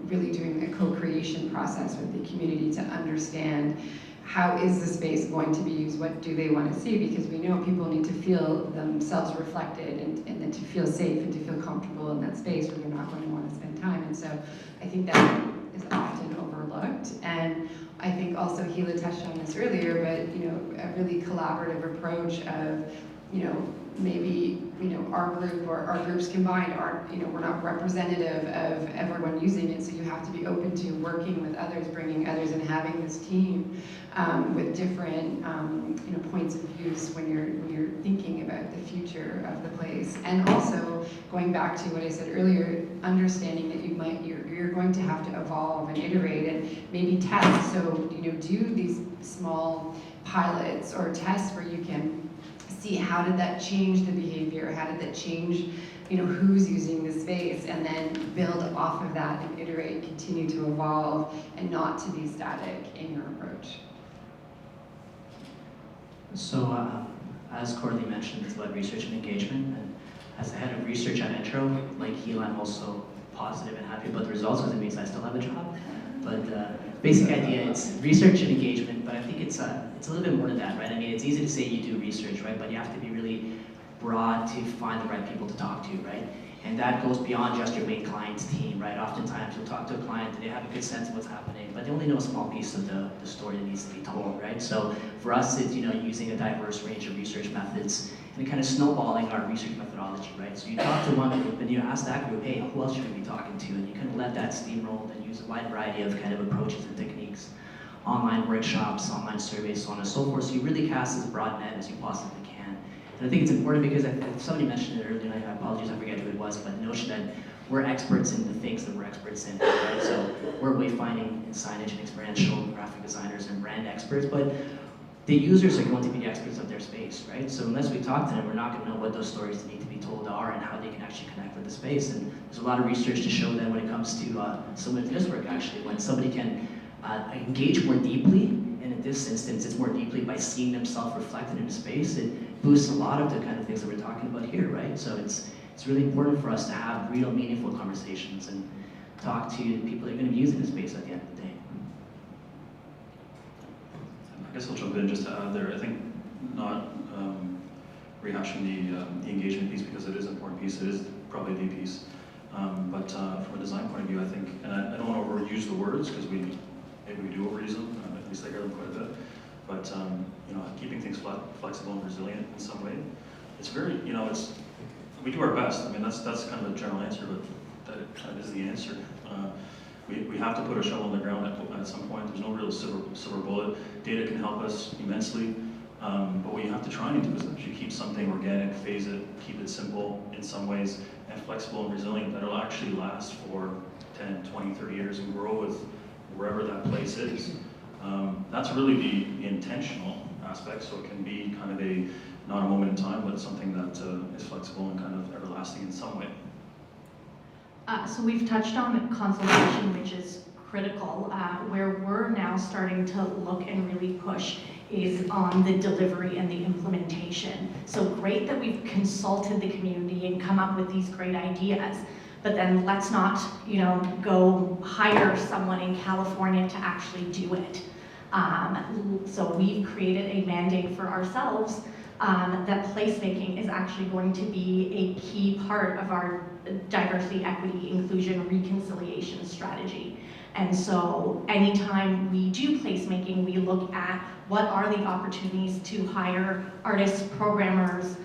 Speaker 6: really doing a co-creation process with the community to understand how is the space going to be used, what do they want to see, because we know people need to feel themselves reflected and then to feel safe and to feel comfortable in that space where they're not going to want to spend time. And so I think that is often overlooked. And I think also Heela touched on this earlier, but a really collaborative approach of, maybe our group or our groups combined aren't, we're not representative of everyone using it, so you have to be open to working with others, bringing others, and having this team with different points of views when you're thinking about the future of the place. And also going back to what I said earlier, understanding that you're going to have to evolve and iterate and maybe test. So do these small pilots or tests where you can see how did that change the behavior, how did that change who's using the space, and then build off of that and iterate, continue to evolve, and not to be static in your approach.
Speaker 4: So as Coralie mentioned, it's about research and engagement, and as the head of research at Entro, like Heela, I'm also positive and happy about the results because it means I still have a job. But basic idea, it's research and engagement, but I think it's a little bit more than that, right? I mean, it's easy to say you do research, right? But you have to be really broad to find the right people to talk to, right? And that goes beyond just your main client's team, right? Oftentimes you'll talk to a client and they have a good sense of what's happening, but they only know a small piece of the story that needs to be told, right? So for us, it's using a diverse range of research methods and kind of snowballing our research methodology, right? So you talk to one group and you ask that group, hey, who else should we be talking to? And you kind of let that steamroll and use a wide variety of kind of approaches and techniques, online workshops, online surveys, so on and so forth. So you really cast as broad net as you possibly can. And I think it's important because somebody mentioned it earlier, and I apologize, I forget who it was, but the notion that we're experts in the things that we're experts in, right? So we're wayfinding and signage and experiential graphic designers and brand experts, but the users are going to be the experts of their space, right? So unless we talk to them, we're not going to know what those stories that need to be told are and how they can actually connect with the space. And there's a lot of research to show that when it comes to similar to this work, actually, when somebody can engage more deeply, and in this instance, it's more deeply by seeing themselves reflected in the space, it boosts a lot of the kind of things that we're talking about here, right? So it's really important for us to have real, meaningful conversations and talk to the people that are going to be using the space at the end of the day.
Speaker 5: I guess I'll jump in just to add there. I think not rehashing the engagement piece because it is an important piece. It is probably the piece. But from a design point of view, I think, and I don't want to overuse the words because maybe we do overuse them. At least I hear them quite a bit. But you know, keeping things flexible and resilient in some way. It's very, you know, we do our best. I mean, that's kind of a general answer, but that kind of is the answer. We have to put a shovel in the ground at some point. There's no real silver bullet. Data can help us immensely, but what you have to try and do is actually keep something organic, phase it, keep it simple in some ways, and flexible and resilient that'll actually last for 10, 20, 30 years and grow with wherever that place is. That's really the intentional aspect, so it can be kind of not a moment in time, but something that is flexible and kind of everlasting in some way.
Speaker 3: So we've touched on consultation, which is critical. Where we're now starting to look and really push is on the delivery and the implementation. So great that we've consulted the community and come up with these great ideas, but then let's not, you know, go hire someone in California to actually do it. So we've created a mandate for ourselves that placemaking is actually going to be a key part of our diversity, equity, inclusion, reconciliation strategy. And so anytime we do placemaking, we look at what are the opportunities to hire artists, programmers,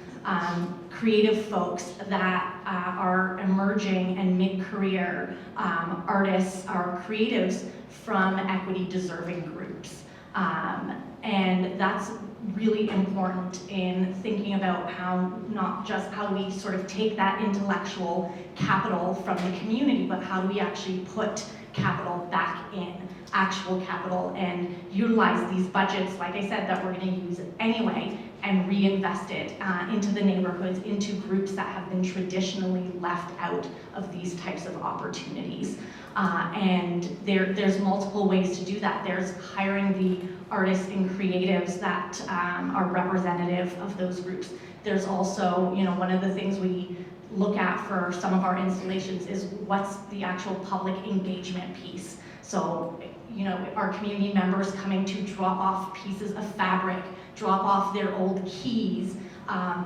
Speaker 3: creative folks that are emerging and mid-career artists or creatives from equity deserving groups. And that's really important in thinking about how, not just how do we sort of take that intellectual capital from the community, but how do we actually put capital back in, actual capital, and utilize these budgets, like I said, that we're going to use anyway, and reinvest it into the neighborhoods, into groups that have been traditionally left out of these types of opportunities. And there's multiple ways to do that. There's hiring the artists and creatives that are representative of those groups. There's also, you know, one of the things we look at for some of our installations is what's the actual public engagement piece. So, you know, our community members coming to drop off pieces of fabric, drop off their old keys,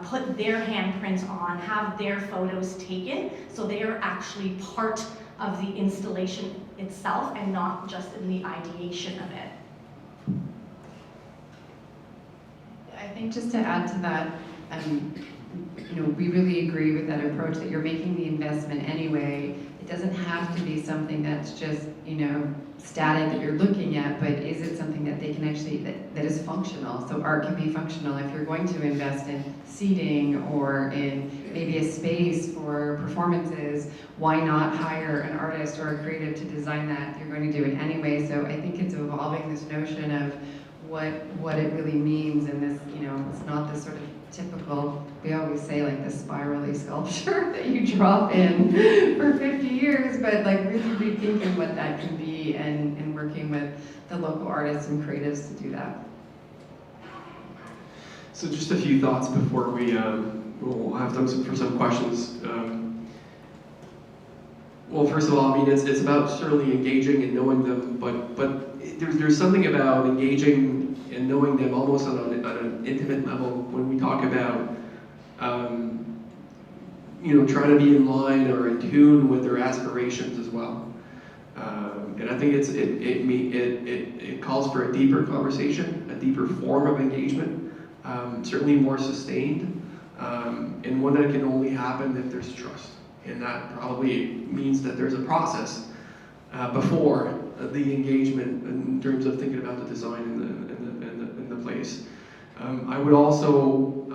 Speaker 3: put their handprints on, have their photos taken, so they are actually part of the installation itself and not just in the ideation of it.
Speaker 6: I think just to add to that, you know, we really agree with that approach that you're making the investment anyway. It doesn't have to be something that's just, you know, static that you're looking at, but is it something that they can actually, that is functional? So art can be functional. If you're going to invest in seating or in maybe a space for performances, why not hire an artist or a creative to design that? You're going to do it anyway. So I think it's evolving this notion of what it really means, and this, you know, it's not this sort of typical, we always say like the spirally sculpture that you drop in for 50 years, but like really rethinking what that can be and working with the local artists and creatives to do that.
Speaker 1: So just a few thoughts before we'll have time for some questions. Well, first of all, I mean, it's about certainly engaging and knowing them, but there's something about engaging and knowing them almost on an intimate level when we talk about, you know, trying to be in line or in tune with their aspirations as well. And I think it calls for a deeper conversation, a deeper form of engagement, certainly more sustained, and one that can only happen if there's trust. And that probably means that there's a process before the engagement in terms of thinking about the design in the place. I would also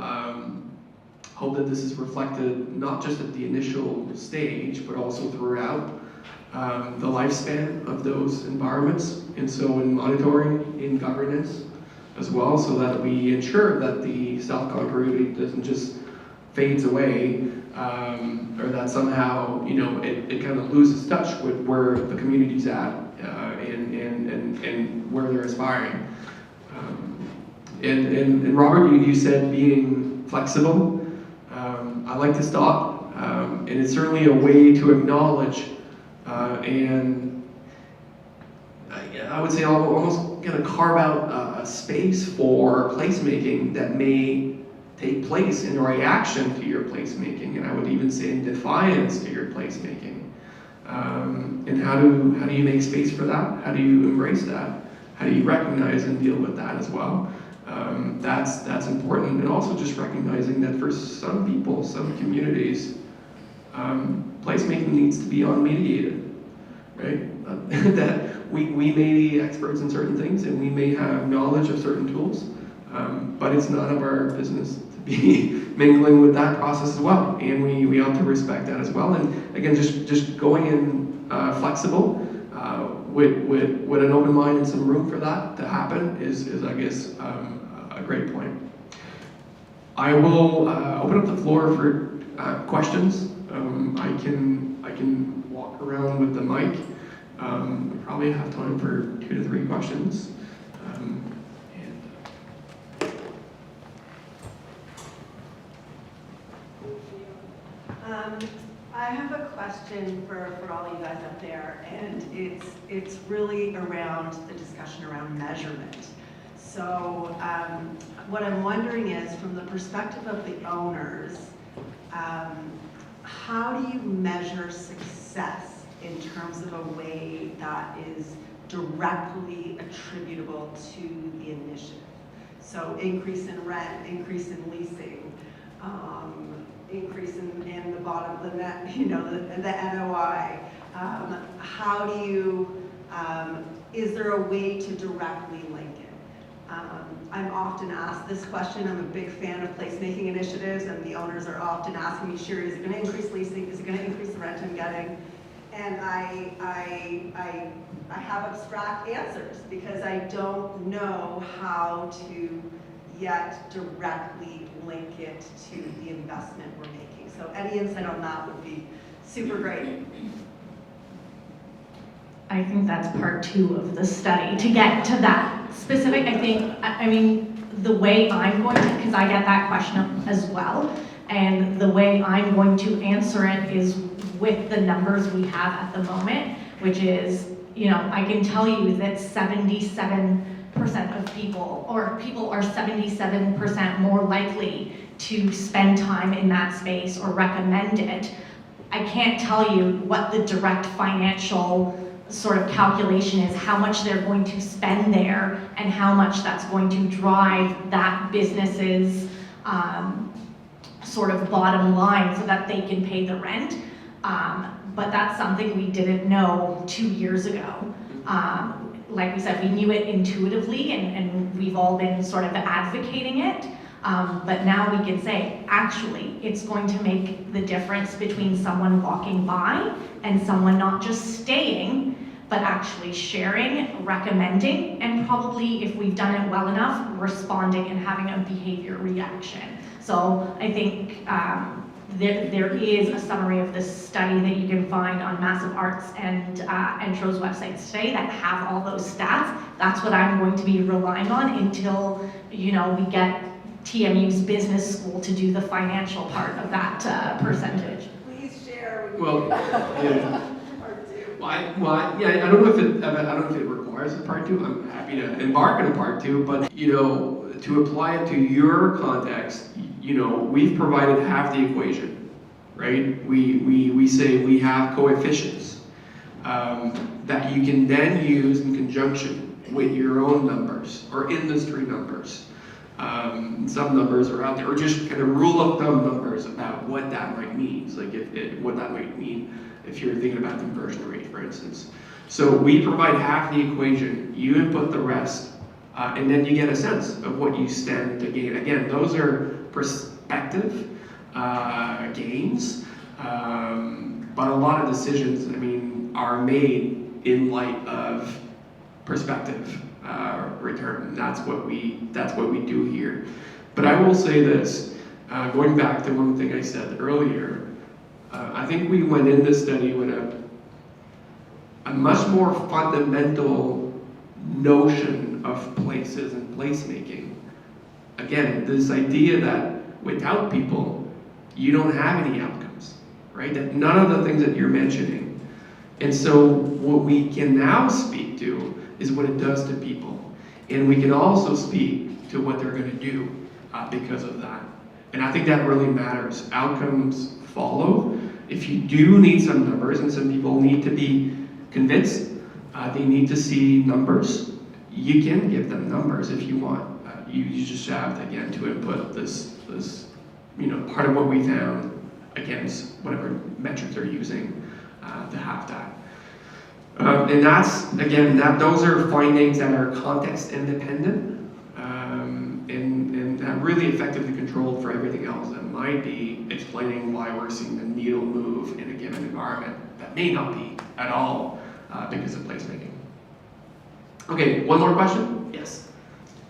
Speaker 1: hope that this is reflected not just at the initial stage, but also throughout the lifespan of those environments. And so in monitoring, in governance as well, so that we ensure that the self-continuity doesn't just fades away, or that somehow, you know, it kind of loses touch with where the community's at, and where they're aspiring. And Robert, you said being flexible. I like to stop, and it's certainly a way to acknowledge, and I would say almost kind of carve out a space for placemaking that may take place in reaction to your placemaking, and I would even say in defiance to your placemaking. And how do you make space for that? How do you embrace that? How do you recognize and deal with that as well? That's important, and also just recognizing that for some people, some communities, placemaking needs to be unmediated, right? That we may be experts in certain things, and we may have knowledge of certain tools, but it's none of our business to be mingling with that process as well, and we ought to respect that as well. And again, just going in flexible, with an open mind and some room for that to happen is I guess, a great point. I will open up the floor for questions. I can walk around with the mic. We probably have time for 2 to 3 questions.
Speaker 8: I have a question for all you guys up there, and it's really around the discussion around measurement. So what I'm wondering is, from the perspective of the owners, how do you measure success in terms of a way that is directly attributable to the initiative? So increase in rent, increase in leasing, increase in the bottom, the net, you know, the NOI. How do you, is there a way to directly link it? I'm often asked this question. I'm a big fan of placemaking initiatives, and the owners are often asking me, Sherry, is it going to increase leasing? Is it going to increase the rent I'm getting? And I have abstract answers because I don't know how to yet directly link it to the investment we're making. So any insight on that would be super great.
Speaker 3: I think that's part 2 of the study. To get to that specific, I mean, the way I'm going to, because I get that question as well, and the way I'm going to answer it is with the numbers we have at the moment, which is, you know, I can tell you that 77% of people are 77% more likely to spend time in that space or recommend it. I can't tell you what the direct financial sort of calculation is, how much they're going to spend there and how much that's going to drive that business's sort of bottom line so that they can pay the rent. But that's something we didn't know 2 years ago. Like we said, we knew it intuitively, and we've all been sort of advocating it. But now we can say, actually, it's going to make the difference between someone walking by and someone not just staying, but actually sharing, recommending, and probably, if we've done it well enough, responding and having a behavior reaction. So I think there is a summary of this study that you can find on MASSIVart's and Entro's websites today that have all those stats. That's what I'm going to be relying on until, you know, we get TMU's business school to do the financial part of that percentage.
Speaker 8: Please share.
Speaker 1: Well, yeah.
Speaker 8: Part 2.
Speaker 1: I don't know if it requires a part 2. I'm happy to embark on a part 2, but, you know, to apply it to your context, you know, we've provided half the equation, right? We say we have coefficients that you can then use in conjunction with your own numbers or industry numbers. Some numbers are out there, or just kind of rule of thumb numbers about what that might mean. So like what that might mean if you're thinking about conversion rate, for instance. So we provide half the equation, you input the rest, and then you get a sense of what you stand to gain. Again, those are perspective, gains. But a lot of decisions, I mean, are made in light of perspective return. That's what we do here. But I will say this, going back to one thing I said earlier, I think we went in this study with a much more fundamental notion of places and placemaking. Again, this idea that without people, you don't have any outcomes, right? That none of the things that you're mentioning. And so what we can now speak to is what it does to people. And we can also speak to what they're going to do because of that. And I think that really matters. Outcomes follow. If you do need some numbers, and some people need to be convinced, they need to see numbers, you can give them numbers if you want. You just have to, again, to input this part of what we found against whatever metrics they're using to have that. And that's, again, those are findings that are context independent, and that really effectively controlled for everything else that might be explaining why we're seeing the needle move in a given environment that may not be at all because of placemaking. Okay, one more question? Yes.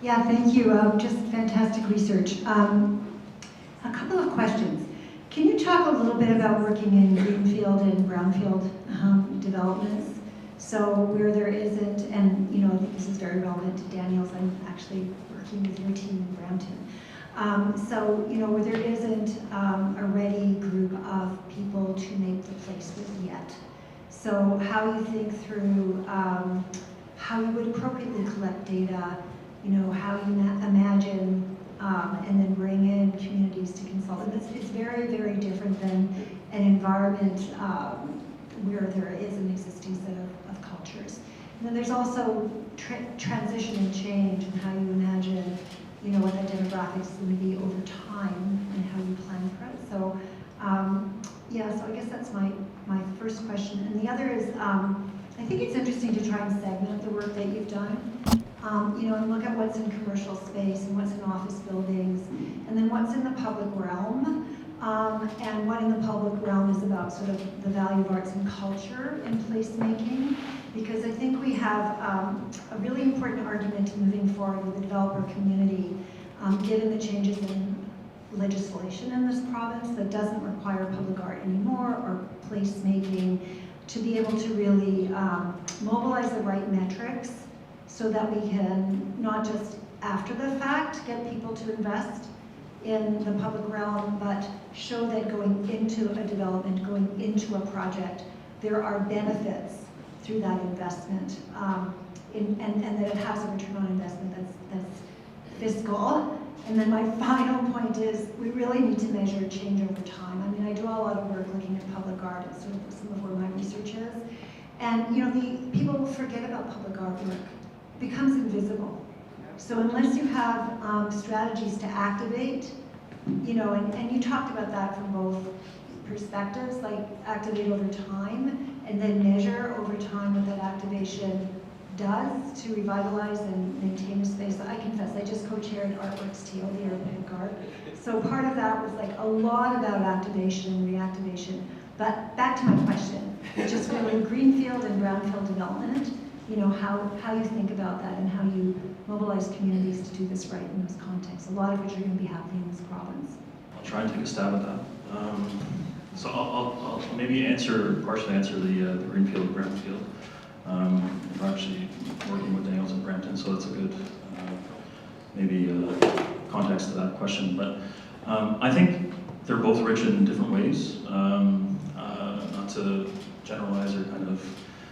Speaker 9: Yeah, thank you. Just fantastic research. A couple of questions. Can you talk a little bit about working in greenfield and brownfield developments? So where there isn't, and I think this is very relevant to Daniel's, I'm actually working with your team in Brampton. So where there isn't a ready group of people to make the place with yet. So how you think through how you would appropriately collect data, how you imagine and then bring in communities to consult. And it's very, very different than an environment where there is an existing set of cultures. And then there's also transition and change and how you imagine, what that demographics is going to be over time and how you plan for it. So, so I guess that's my first question. And the other is, I think it's interesting to try and segment the work that you've done. And look at what's in commercial space and what's in office buildings, and then what's in the public realm, and what in the public realm is about sort of the value of arts and culture in placemaking, because I think we have a really important argument moving forward with the developer community, given the changes in legislation in this province that doesn't require public art anymore or placemaking, to be able to really mobilize the right metrics so that we can not just after the fact get people to invest in the public realm, but show that going into a development, going into a project, there are benefits through that investment, and that it has a return on investment that's fiscal. And then my final point is we really need to measure change over time. I mean, I do a lot of work looking at public art, it's sort of some of where my research is. And the people forget about public artwork. It becomes invisible. So unless you have strategies to activate, and you talked about that from both perspectives, like activate over time, and then measure over time what that activation does to revitalize and maintain a space. I confess, I just co-chaired Artworks TO, the Urban Art. So part of that was like a lot about activation and reactivation. But back to my question, just really greenfield and brownfield development, how you think about that and how you mobilize communities to do this right in those contexts, a lot of which are going to be happening in this province.
Speaker 5: I'll try and take a stab at that. So I'll maybe partially answer the greenfield and brownfield. We're actually working with Daniels in Brampton, so that's a good context to that question. But I think they're both rich in different ways. Not to generalize or kind of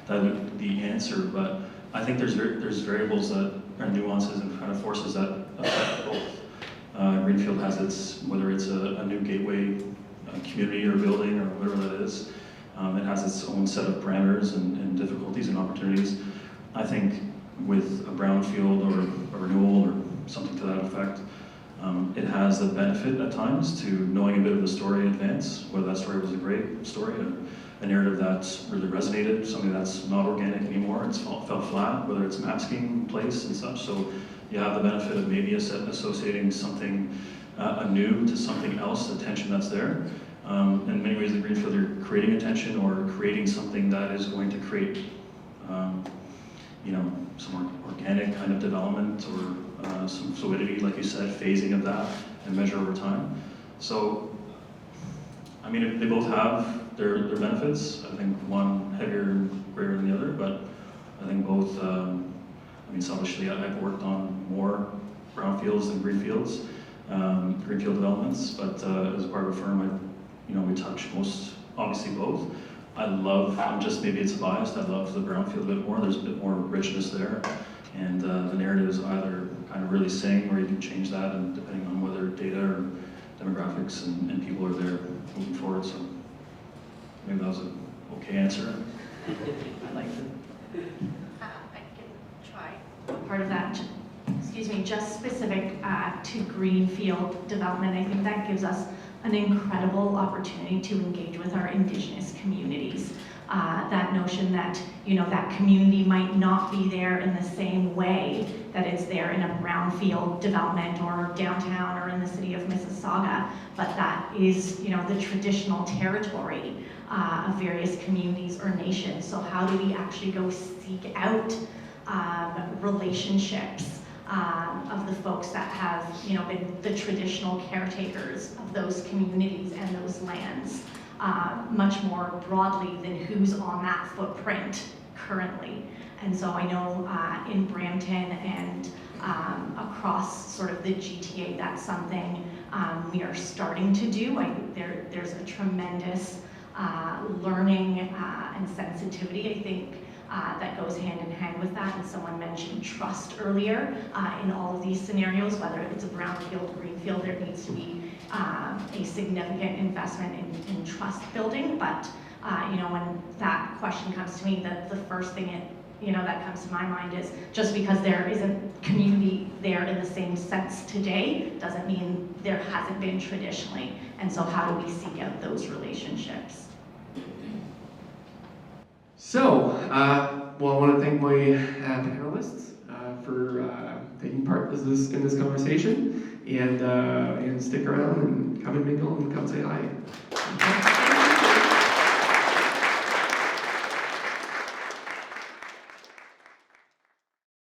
Speaker 5: dilute the answer, but I think there's variables that are nuances and kind of forces that affect both. Greenfield has whether it's a new gateway community or building or whatever that is, it has its own set of parameters and difficulties and opportunities. I think with a brownfield or a renewal or something to that effect, it has the benefit at times to knowing a bit of the story in advance, whether that story was a great story, a narrative that really resonated, something that's not organic anymore, it's fell flat, whether it's masking place and such. So you have the benefit of maybe associating something anew to something else, the tension that's there. In many ways, the greenfield, you're creating a tension or creating something that is going to create, some organic kind of development or some fluidity, like you said, phasing of that and measure over time. So, I mean, they both have their benefits. I think one heavier and greater than the other, but I think both, selfishly, I've worked on more brownfields than greenfields, greenfield developments, but as part of a firm, we touch obviously both. Maybe it's biased, I love the brownfield a bit more. There's a bit more richness there, and the narratives either kind of really sing, or you can change that, and depending on whether data or demographics and people are there moving forward. So maybe that was an okay answer.
Speaker 4: I liked it.
Speaker 3: I can try part of that. Just specific to greenfield development. I think that gives us an incredible opportunity to engage with our Indigenous communities. That notion that, that community might not be there in the same way that it's there in a brownfield development or downtown or in the city of Mississauga, but that is, the traditional territory of various communities or nations. So how do we actually go seek out relationships of the folks that have, been the traditional caretakers of those communities and those lands, much more broadly than who's on that footprint currently. And so I know in Brampton and across sort of the GTA, that's something we are starting to do. There's a tremendous learning and sensitivity, I think, that goes hand in hand with that. And someone mentioned trust earlier. In all of these scenarios, whether it's a brownfield, greenfield, there needs to be a significant investment in trust building. But when that question comes to me, the first thing that comes to my mind is just because there isn't community there in the same sense today doesn't mean there hasn't been traditionally. And so how do we seek out those relationships?
Speaker 1: So, I want to thank my panelists for taking part in this conversation, and stick around and come and mingle and come say hi. Okay.